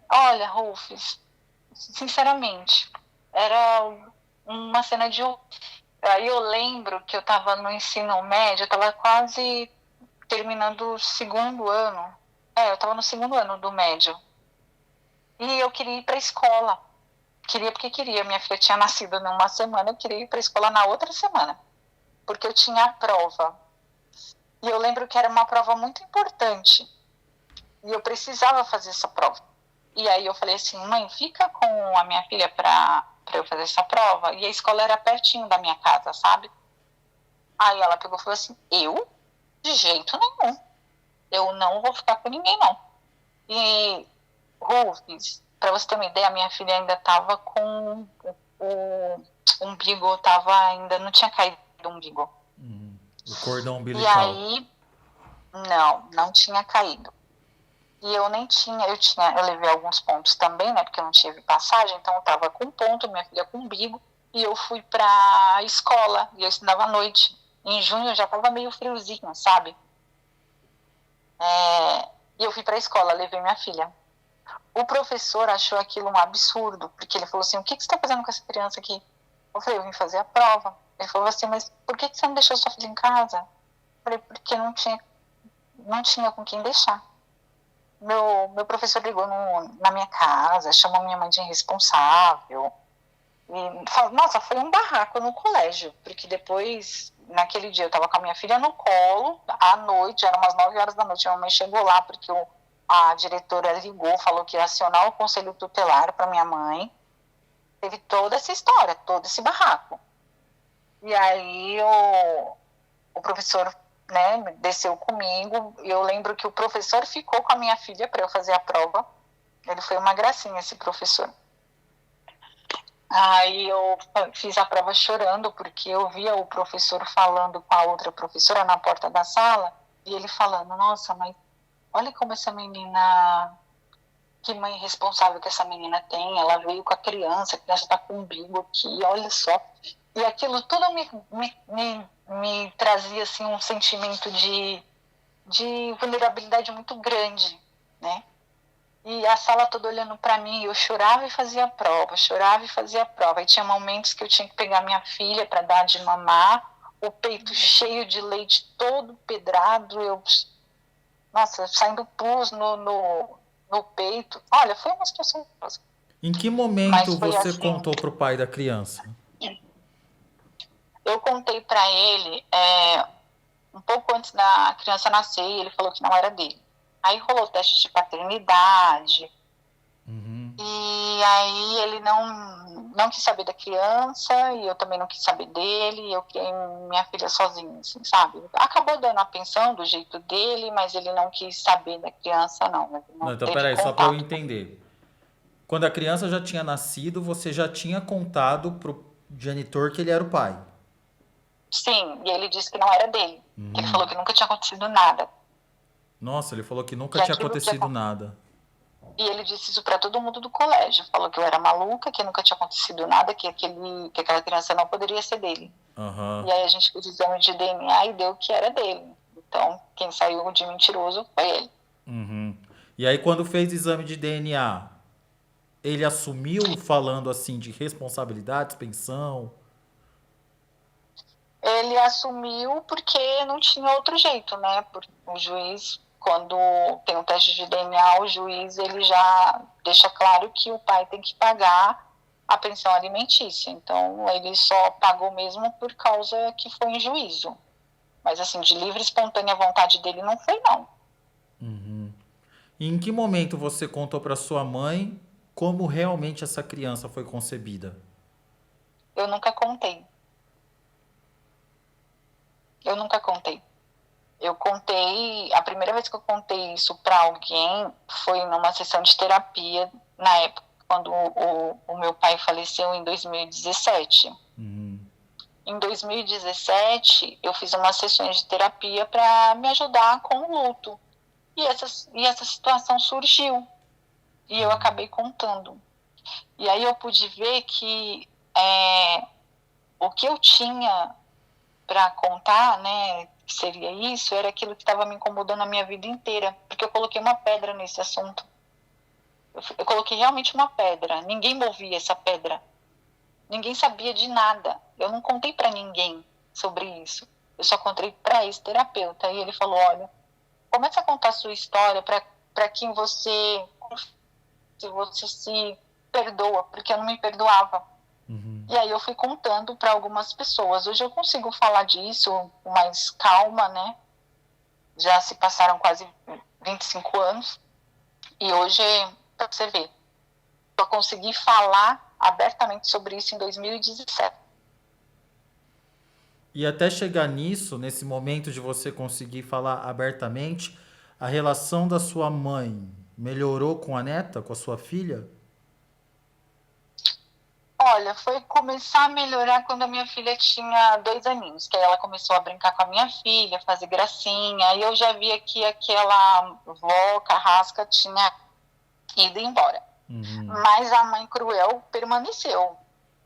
Olha, Rufus, sinceramente, era uma cena de... Aí eu lembro que eu estava no ensino médio, eu estava quase terminando o segundo ano. Eu estava no segundo ano do médio. E eu queria ir para a escola. Queria porque queria. Minha filha tinha nascido numa semana, eu queria ir para a escola na outra semana. Porque eu tinha a prova. E eu lembro que era uma prova muito importante. E eu precisava fazer essa prova. E aí eu falei assim, mãe, fica com a minha filha para eu fazer essa prova. E a escola era pertinho da minha casa, sabe? Aí ela pegou e falou assim, eu? De jeito nenhum. Eu não vou ficar com ninguém, não. E, Rufus, para você ter uma ideia, a minha filha ainda estava com o umbigo, ainda não tinha caído o umbigo. O cordão umbilical. E aí, não tinha caído. E eu nem tinha, eu levei alguns pontos também, né, porque eu não tive passagem, então eu tava com ponto, minha filha com umbigo, e eu fui pra escola, e eu estudava à noite. Em junho eu já tava meio friozinho, sabe? E eu fui pra escola, levei minha filha. O professor achou aquilo um absurdo, porque ele falou assim, o que você tá fazendo com essa criança aqui? Eu falei, eu vim fazer a prova. Ele falou assim, mas por que você não deixou sua filha em casa? Eu falei, porque não tinha com quem deixar. Meu professor ligou na minha casa, chamou minha mãe de irresponsável. E falou, nossa, foi um barraco no colégio, porque depois, naquele dia, eu estava com a minha filha no colo, à noite, eram umas 9 horas da noite, minha mãe chegou lá, porque a diretora ligou, falou que ia acionar o conselho tutelar para minha mãe. Teve toda essa história, todo esse barraco. E aí o professor, né, desceu comigo, e eu lembro que o professor ficou com a minha filha para eu fazer a prova. Ele foi uma gracinha, esse professor. Aí eu fiz a prova chorando, porque eu via o professor falando com a outra professora na porta da sala, e ele falando, nossa, mas olha como essa menina, que mãe responsável que essa menina tem, ela veio com a criança está com o umbigo aqui, olha só. E aquilo tudo me trazia assim, um sentimento de vulnerabilidade muito grande, né? E a sala toda olhando para mim, eu chorava e fazia prova, chorava e fazia prova. E tinha momentos que eu tinha que pegar minha filha para dar de mamar, o peito cheio de leite, todo pedrado, nossa, saindo pus no peito. Olha, foi uma situação, Em que mas momento foi você assim. contou pro pai da criança? Eu contei para ele um pouco antes da criança nascer, e ele falou que não era dele. Aí rolou o teste de paternidade, e aí ele não quis saber da criança, e eu também não quis saber dele, e eu criei minha filha sozinha, assim, sabe? Acabou dando a pensão do jeito dele, mas ele não quis saber da criança, não. Ele Não, não então teve peraí, só para eu contato. entender. Quando a criança já tinha nascido, você já tinha contado pro genitor que ele era o pai. Sim, e ele disse que não era dele. Ele falou que nunca tinha acontecido nada. Nossa, ele falou que nunca Que tinha aquilo que acontecido nada. E ele disse isso para todo mundo do colégio. Falou que eu era maluca, que nunca tinha acontecido nada, que aquela criança não poderia ser dele. Aham. E aí a gente fez exame de DNA e deu que era dele. Então, quem saiu de mentiroso foi ele. E aí, quando fez exame de DNA, ele assumiu falando assim de responsabilidades, pensão. Ele assumiu porque não tinha outro jeito, né? Porque o juiz, quando tem um teste de DNA, o juiz ele já deixa claro que o pai tem que pagar a pensão alimentícia. Então, ele só pagou mesmo por causa que foi em juízo. Mas, assim, de livre e espontânea vontade dele não foi, não. E em que momento você contou para sua mãe como realmente essa criança foi concebida? Eu nunca contei. Eu nunca contei. Eu contei, a primeira vez que eu contei isso para alguém foi numa sessão de terapia, na época, quando o meu pai faleceu em 2017. Em 2017, eu fiz umas sessões de terapia para me ajudar com o luto. E essa situação surgiu. E eu acabei contando. E aí eu pude ver que o que eu tinha para contar, né, que seria isso, era aquilo que estava me incomodando a minha vida inteira. Porque eu coloquei uma pedra nesse assunto. Eu coloquei realmente uma pedra. Ninguém movia essa pedra. Ninguém sabia de nada. Eu não contei para ninguém sobre isso. Eu só contei para esse terapeuta. E ele falou, olha, começa a contar a sua história para quem você se perdoa, porque eu não me perdoava. E aí eu fui contando para algumas pessoas. Hoje eu consigo falar disso com mais calma, né? Já se passaram quase 25 anos. E hoje, para você ver, eu consegui falar abertamente sobre isso em 2017. E até chegar nisso, nesse momento de você conseguir falar abertamente, a relação da sua mãe melhorou com a neta, com a sua filha? Olha, foi começar a melhorar quando a minha filha tinha 2 aninhos, que aí ela começou a brincar com a minha filha, fazer gracinha, e eu já via que aquela vó carrasca tinha ido embora. Mas a mãe cruel permaneceu.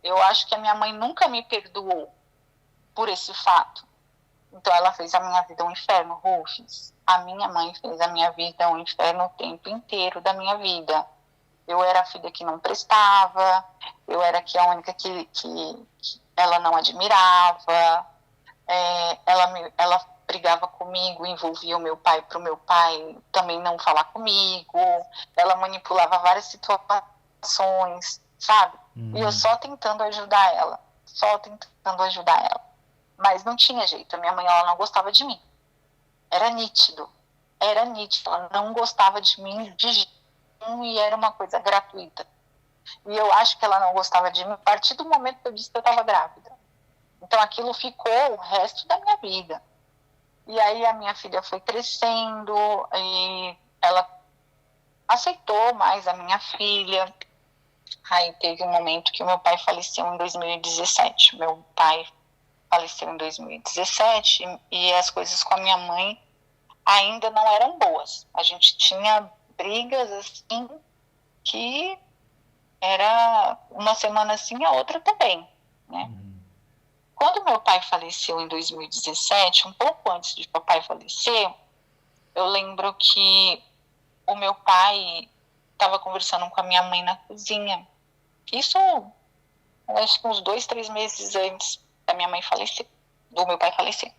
Eu acho que a minha mãe nunca me perdoou por esse fato. Então ela fez a minha vida um inferno, Rufus. A minha mãe fez a minha vida um inferno o tempo inteiro da minha vida. Eu era a filha que não prestava, eu era a única que ela não admirava, ela brigava comigo, envolvia o meu pai para o meu pai também não falar comigo, ela manipulava várias situações, sabe? E eu só tentando ajudar ela, Mas não tinha jeito, a minha mãe ela não gostava de mim. Era nítido, ela não gostava de mim de jeito nenhum e era uma coisa gratuita. E eu acho que ela não gostava de mim a partir do momento que eu disse que eu estava grávida. Então aquilo ficou o resto da minha vida. E aí a minha filha foi crescendo e ela aceitou mais a minha filha. Aí teve um momento que o meu pai faleceu em 2017. Meu pai faleceu em 2017 e as coisas com a minha mãe ainda não eram boas. A gente tinha brigas assim que era uma semana assim, a outra também, né? Quando meu pai faleceu em 2017, um pouco antes de papai falecer, eu lembro que o meu pai estava conversando com a minha mãe na cozinha. Isso, acho que uns 2, 3 meses antes da minha mãe falecer, do meu pai falecer.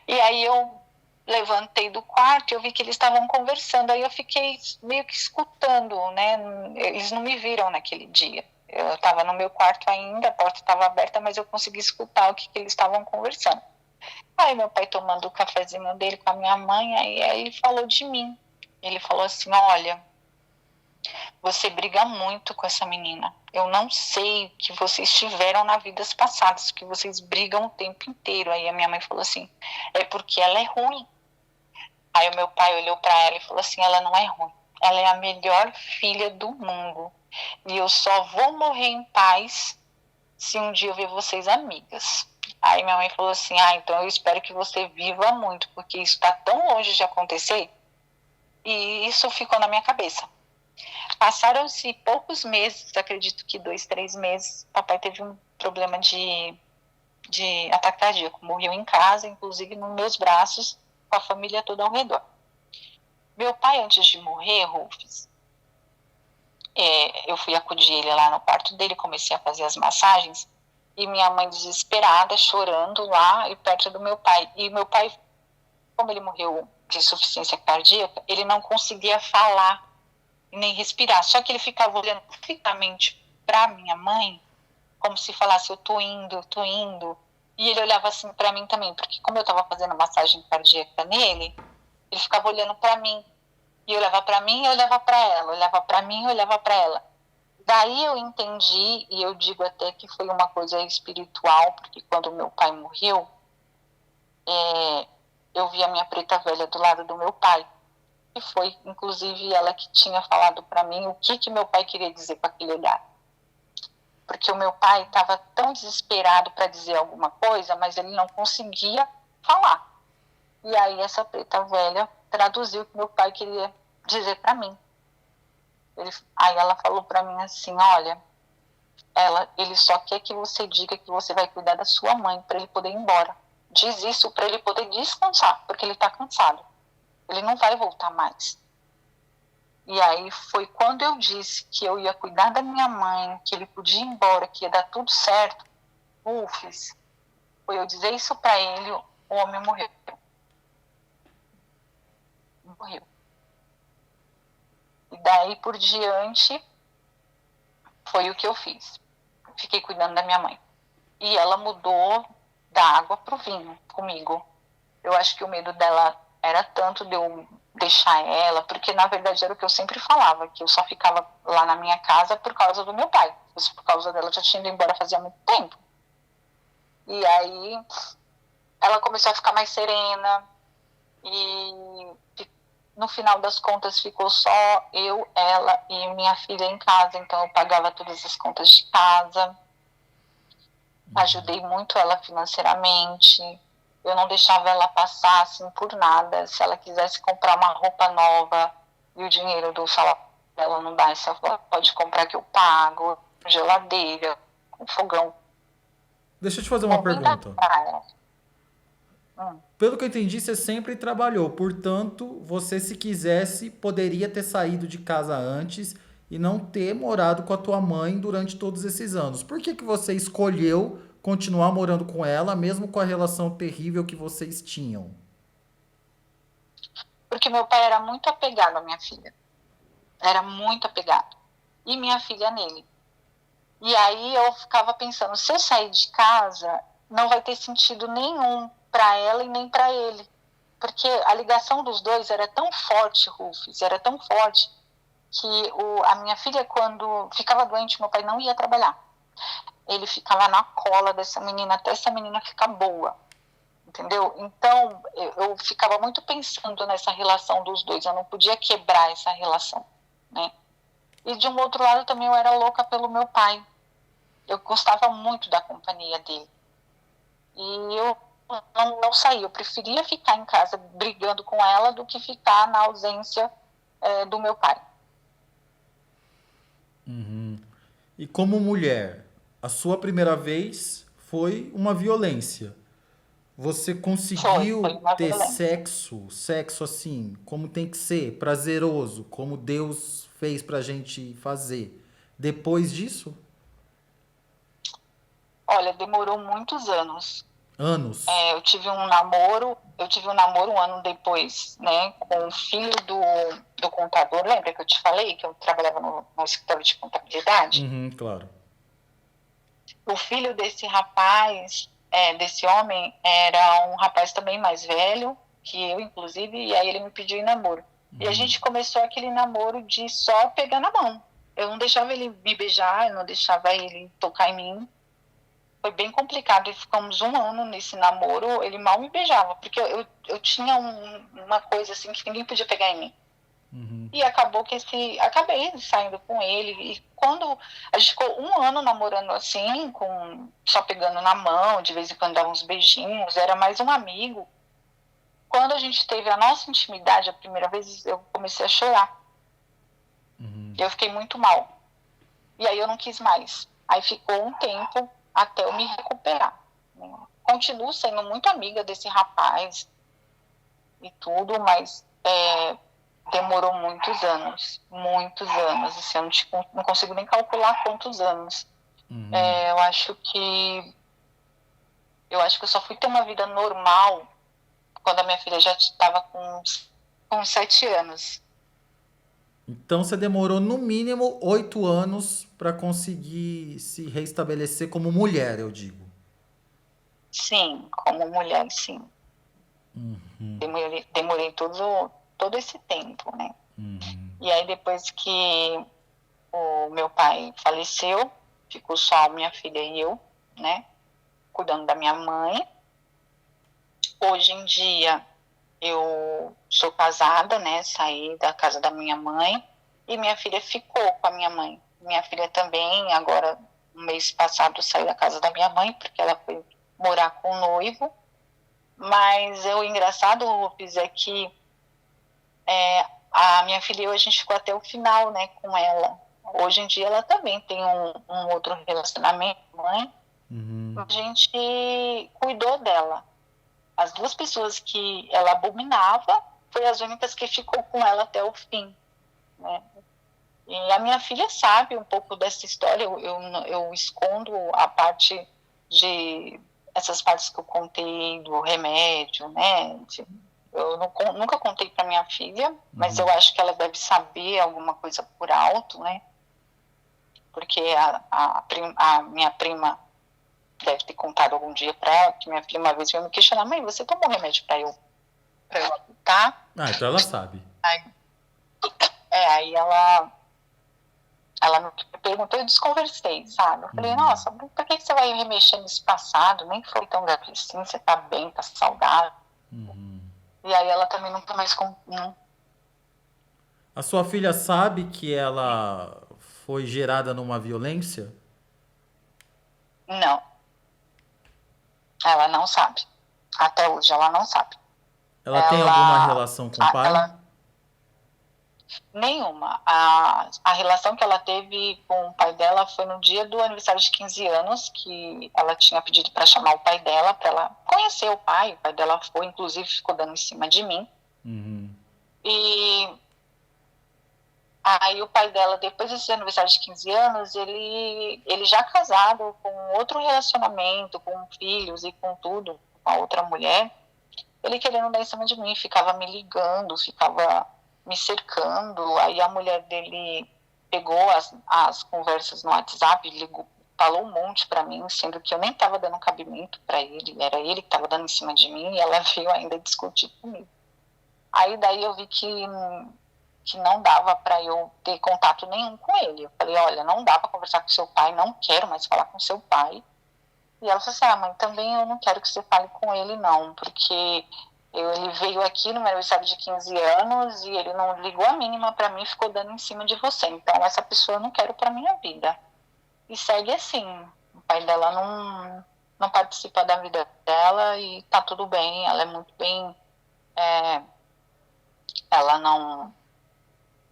E aí eu levantei do quarto e eu vi que eles estavam conversando. Aí eu fiquei meio que escutando, né? Eles não me viram naquele dia. Eu estava no meu quarto ainda, a porta estava aberta, mas eu consegui escutar o que eles estavam conversando. Aí meu pai tomando o cafezinho dele com a minha mãe, aí ele falou de mim. Ele falou assim, olha, você briga muito com essa menina. Eu não sei o que vocês tiveram na vidas passadas, que vocês brigam o tempo inteiro. Aí a minha mãe falou assim, é porque ela é ruim. Aí o meu pai olhou para ela e falou assim, ela não é ruim. Ela é a melhor filha do mundo. E eu só vou morrer em paz se um dia eu ver vocês amigas. Aí minha mãe falou assim, então eu espero que você viva muito, porque isso está tão longe de acontecer. E isso ficou na minha cabeça. Passaram-se poucos meses, acredito que 2, 3 meses, papai teve um problema de ataque cardíaco. Morreu em casa, inclusive nos meus braços, com a família toda ao redor. Meu pai, antes de morrer, Rufus, eu fui acudir ele lá no quarto dele, comecei a fazer as massagens, e minha mãe desesperada, chorando lá e perto do meu pai. E meu pai, como ele morreu de insuficiência cardíaca, ele não conseguia falar e nem respirar. Só que ele ficava olhando fixamente para minha mãe, como se falasse, eu tô indo. E ele olhava assim para mim também, porque como eu estava fazendo massagem cardíaca nele, ele ficava olhando para mim. E olhava para mim e olhava para ela, olhava para mim e olhava para ela. Daí eu entendi, e eu digo até que foi uma coisa espiritual, porque quando meu pai morreu, eu vi a minha preta velha do lado do meu pai. E foi, inclusive, ela que tinha falado para mim o que meu pai queria dizer com aquele olhar. Porque o meu pai estava tão desesperado para dizer alguma coisa, mas ele não conseguia falar. E aí essa preta velha traduziu o que meu pai queria dizer para mim. Aí ela falou para mim assim, olha, ele só quer que você diga que você vai cuidar da sua mãe para ele poder ir embora. Diz isso para ele poder descansar, porque ele está cansado. Ele não vai voltar mais. E aí foi quando eu disse que eu ia cuidar da minha mãe, que ele podia ir embora, que ia dar tudo certo. Ufes, foi eu dizer isso para ele, o homem morreu. Morreu. E daí por diante foi o que eu fiz. Fiquei cuidando da minha mãe. E ela mudou da água pro vinho comigo. Eu acho que o medo dela era tanto de eu deixar ela, porque na verdade era o que eu sempre falava, que eu só ficava lá na minha casa por causa do meu pai. Por causa dela, eu já tinha ido embora fazia muito tempo. E aí ela começou a ficar mais serena e no final das contas ficou só eu, ela e minha filha em casa. Então eu pagava todas as contas de casa, ajudei muito ela financeiramente. Eu não deixava ela passar assim por nada. Se ela quisesse comprar uma roupa nova e o dinheiro do salário dela não dá, ela pode comprar que eu pago, geladeira, um fogão. Deixa eu te fazer uma pergunta. Pelo que eu entendi, você sempre trabalhou. Portanto, você, se quisesse, poderia ter saído de casa antes e não ter morado com a tua mãe durante todos esses anos. Por que você escolheu continuar morando com ela, mesmo com a relação terrível que vocês tinham? Porque meu pai era muito apegado à minha filha. Era muito apegado. E minha filha nele. E aí eu ficava pensando, se eu sair de casa, não vai ter sentido nenhum para ela e nem para ele. Porque a ligação dos dois era tão forte, Rufus, era tão forte, que a minha filha, quando ficava doente, meu pai não ia trabalhar. Ele ficava na cola dessa menina até essa menina ficar boa, entendeu? Então, eu ficava muito pensando nessa relação dos dois, eu não podia quebrar essa relação, né? E de um outro lado também eu era louca pelo meu pai. Eu gostava muito da companhia dele. E eu não saía, eu preferia ficar em casa brigando com ela do que ficar na ausência do meu pai. Uhum. E como mulher, a sua primeira vez foi uma violência. Você conseguiu Foi ter violência. sexo assim, como tem que ser, prazeroso, como Deus fez pra gente fazer depois disso? Olha, demorou muitos anos. Anos. Eu tive um namoro um ano depois, né, com o filho do contador. Lembra que eu te falei que eu trabalhava no escritório de contabilidade? Uhum, claro. O filho desse rapaz, desse homem, era um rapaz também mais velho que eu, inclusive, e aí ele me pediu em namoro. E a gente começou aquele namoro de só pegar na mão. Eu não deixava ele me beijar, eu não deixava ele tocar em mim. Foi bem complicado, e ficamos um ano nesse namoro, ele mal me beijava, porque eu tinha uma coisa assim que ninguém podia pegar em mim. E acabou que acabei saindo com ele, e quando a gente ficou um ano namorando assim, só pegando na mão, de vez em quando dava uns beijinhos, era mais um amigo. Quando a gente teve a nossa intimidade a primeira vez, eu comecei a chorar. Eu fiquei muito mal. E aí eu não quis mais. Aí ficou um tempo até eu me recuperar. Continuo sendo muito amiga desse rapaz e tudo, mas demorou muitos anos. Assim, eu não consigo nem calcular quantos anos. Eu acho que eu só fui ter uma vida normal quando a minha filha já estava com 7 anos. Então você demorou no mínimo 8 anos para conseguir se reestabelecer como mulher, eu digo. Sim, como mulher, sim. Demorei todo esse tempo, né? E aí depois que o meu pai faleceu, ficou só minha filha e eu, né? Cuidando da minha mãe. Hoje em dia eu sou casada, né? Saí da casa da minha mãe e minha filha ficou com a minha mãe. Minha filha também, agora, no mês passado, saiu da casa da minha mãe porque ela foi morar com o noivo. Mas o engraçado, Rufus, é que a minha filha e eu, a gente ficou até o final, né, com ela. Hoje em dia ela também tem um outro relacionamento com a mãe. A gente cuidou dela. As 2 pessoas que ela abominava foi as únicas que ficou com ela até o fim, né? E a minha filha sabe um pouco dessa história. Eu escondo a parte essas partes que eu contei do remédio, né? Eu nunca contei para minha filha, mas eu acho que ela deve saber alguma coisa por alto, né? Porque a minha prima deve ter contado algum dia para ela, que minha filha uma vez veio me questionar: mãe, você tomou remédio para eu aguentar? Ah, então ela sabe. Aí ela me perguntou, eu desconversei, sabe? Eu falei: nossa, por que você vai remexer nesse passado? Nem foi tão grave assim, você tá bem, tá saudável. E aí ela também nunca mais... A sua filha sabe que ela foi gerada numa violência? Não. Ela não sabe. Até hoje ela não sabe. Ela tem alguma relação com o pai? Nenhuma. A relação que ela teve com o pai dela foi no dia do aniversário de 15 anos, que ela tinha pedido para chamar o pai dela, para ela conhecer o pai. O pai dela foi, inclusive, ficou dando em cima de mim. E aí o pai dela, depois desse aniversário de 15 anos, ele já casado, com outro relacionamento, com filhos e com tudo, com a outra mulher, ele querendo dar em cima de mim, ficava me ligando, ficava me cercando. Aí a mulher dele pegou as conversas no WhatsApp, ligou, falou um monte para mim, sendo que eu nem estava dando cabimento para ele, era ele que estava dando em cima de mim, e ela veio ainda discutir comigo. Aí daí eu vi que não dava para eu ter contato nenhum com ele. Eu falei: olha, não dá para conversar com seu pai, não quero mais falar com seu pai. E ela falou assim: mãe, também eu não quero que você fale com ele não, porque ele veio aqui no meu aniversário de 15 anos e ele não ligou a mínima para mim, ficou dando em cima de você. Então essa pessoa eu não quero para minha vida. E segue assim. O pai dela não participa da vida dela e tá tudo bem. Ela é muito bem...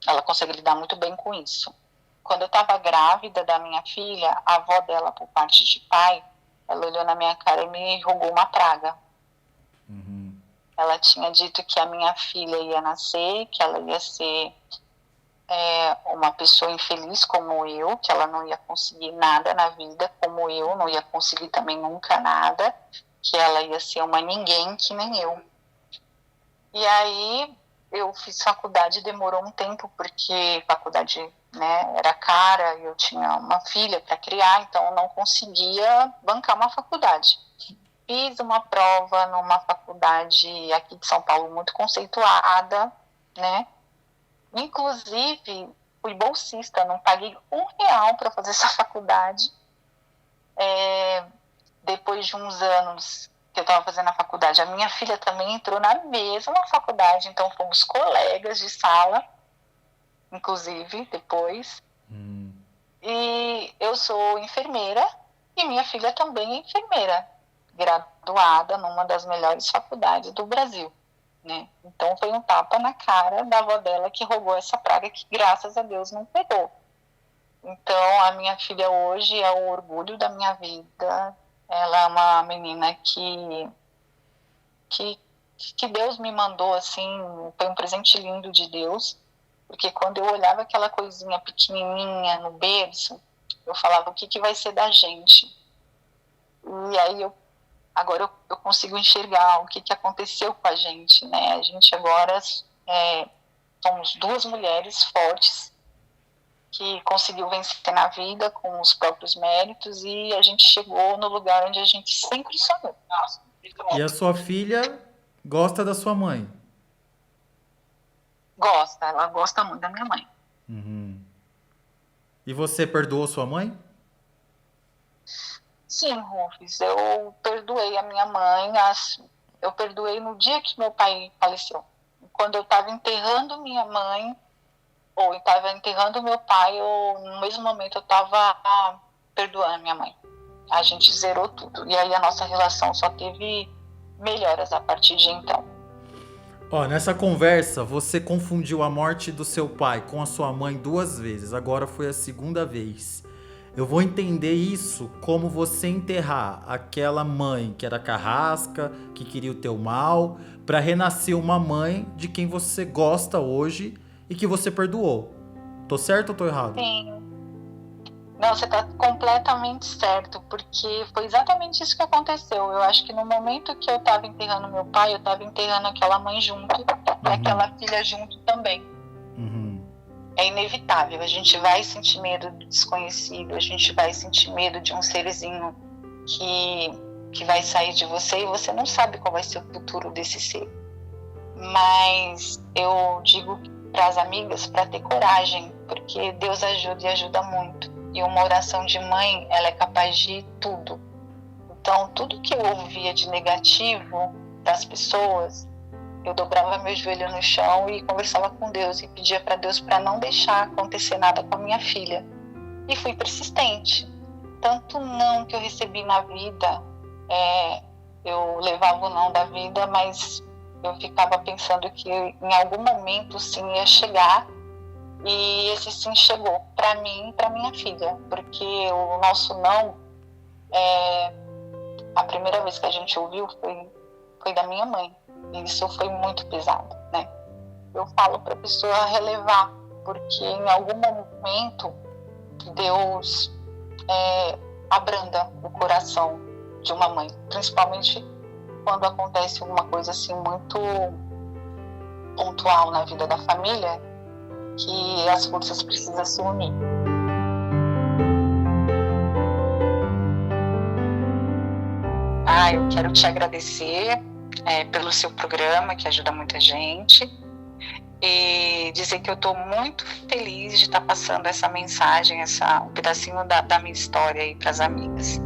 Ela consegue lidar muito bem com isso. Quando eu estava grávida da minha filha, a avó dela, por parte de pai, ela olhou na minha cara e me rogou uma praga. Ela tinha dito que a minha filha ia nascer, que ela ia ser uma pessoa infeliz como eu, que ela não ia conseguir nada na vida, como eu não ia conseguir também nunca nada, que ela ia ser uma ninguém que nem eu. E aí eu fiz faculdade, demorou um tempo, porque faculdade, né, era cara, eu tinha uma filha para criar, então eu não conseguia bancar uma faculdade. Fiz uma prova numa faculdade aqui de São Paulo muito conceituada, né? Inclusive, fui bolsista, não paguei R$1 para fazer essa faculdade. Depois de uns anos que eu estava fazendo a faculdade, a minha filha também entrou na mesma faculdade, então fomos colegas de sala, inclusive, depois. E eu sou enfermeira e minha filha também é enfermeira, graduada numa das melhores faculdades do Brasil, né? Então foi um tapa na cara da avó dela que roubou essa praga que, graças a Deus, não pegou. Então a minha filha hoje é o orgulho da minha vida. Ela é uma menina que Deus me mandou, assim, foi um presente lindo de Deus, porque quando eu olhava aquela coisinha pequenininha no berço, eu falava, o que vai ser da gente? E aí agora eu consigo enxergar o que aconteceu com a gente, né? A gente agora somos 2 mulheres fortes que conseguiu vencer na vida com os próprios méritos, e a gente chegou no lugar onde a gente sempre sonhou. E a sua filha gosta da sua mãe? Gosta, ela gosta muito da minha mãe. E você perdoou sua mãe? Sim, Rufus, eu perdoei a minha mãe, eu perdoei no dia que meu pai faleceu. Quando eu estava enterrando minha mãe, ou estava enterrando meu pai, ou no mesmo momento eu estava perdoando minha mãe. A gente zerou tudo. E aí a nossa relação só teve melhoras a partir de então. Ó, nessa conversa, você confundiu a morte do seu pai com a sua mãe 2 vezes. Agora foi a 2ª vez. Eu vou entender isso como você enterrar aquela mãe que era carrasca, que queria o teu mal, para renascer uma mãe de quem você gosta hoje e que você perdoou. Tô certo ou tô errado? Sim. Não, você tá completamente certo, porque foi exatamente isso que aconteceu. Eu acho que no momento que eu tava enterrando meu pai, eu tava enterrando aquela mãe junto, e aquela filha junto também. É inevitável, a gente vai sentir medo do desconhecido, a gente vai sentir medo de um serzinho que vai sair de você, e você não sabe qual vai ser o futuro desse ser. Mas eu digo para as amigas para ter coragem, porque Deus ajuda e ajuda muito. E uma oração de mãe, ela é capaz de tudo. Então, tudo que eu ouvia de negativo das pessoas, eu dobrava meu joelho no chão e conversava com Deus e pedia para Deus para não deixar acontecer nada com a minha filha. E fui persistente. Tanto não que eu recebi na vida, eu levava o não da vida, mas eu ficava pensando que em algum momento sim ia chegar, e esse sim chegou para mim e para minha filha, porque o nosso não, a primeira vez que a gente ouviu foi da minha mãe, e isso foi muito pesado, né? Eu falo para a pessoa relevar, porque em algum momento Deus abranda o coração de uma mãe, principalmente quando acontece alguma coisa assim muito pontual na vida da família, que as forças precisam se unir. Eu quero te agradecer pelo seu programa, que ajuda muita gente, e dizer que eu estou muito feliz de estar passando essa mensagem, um pedacinho da minha história aí para as amigas.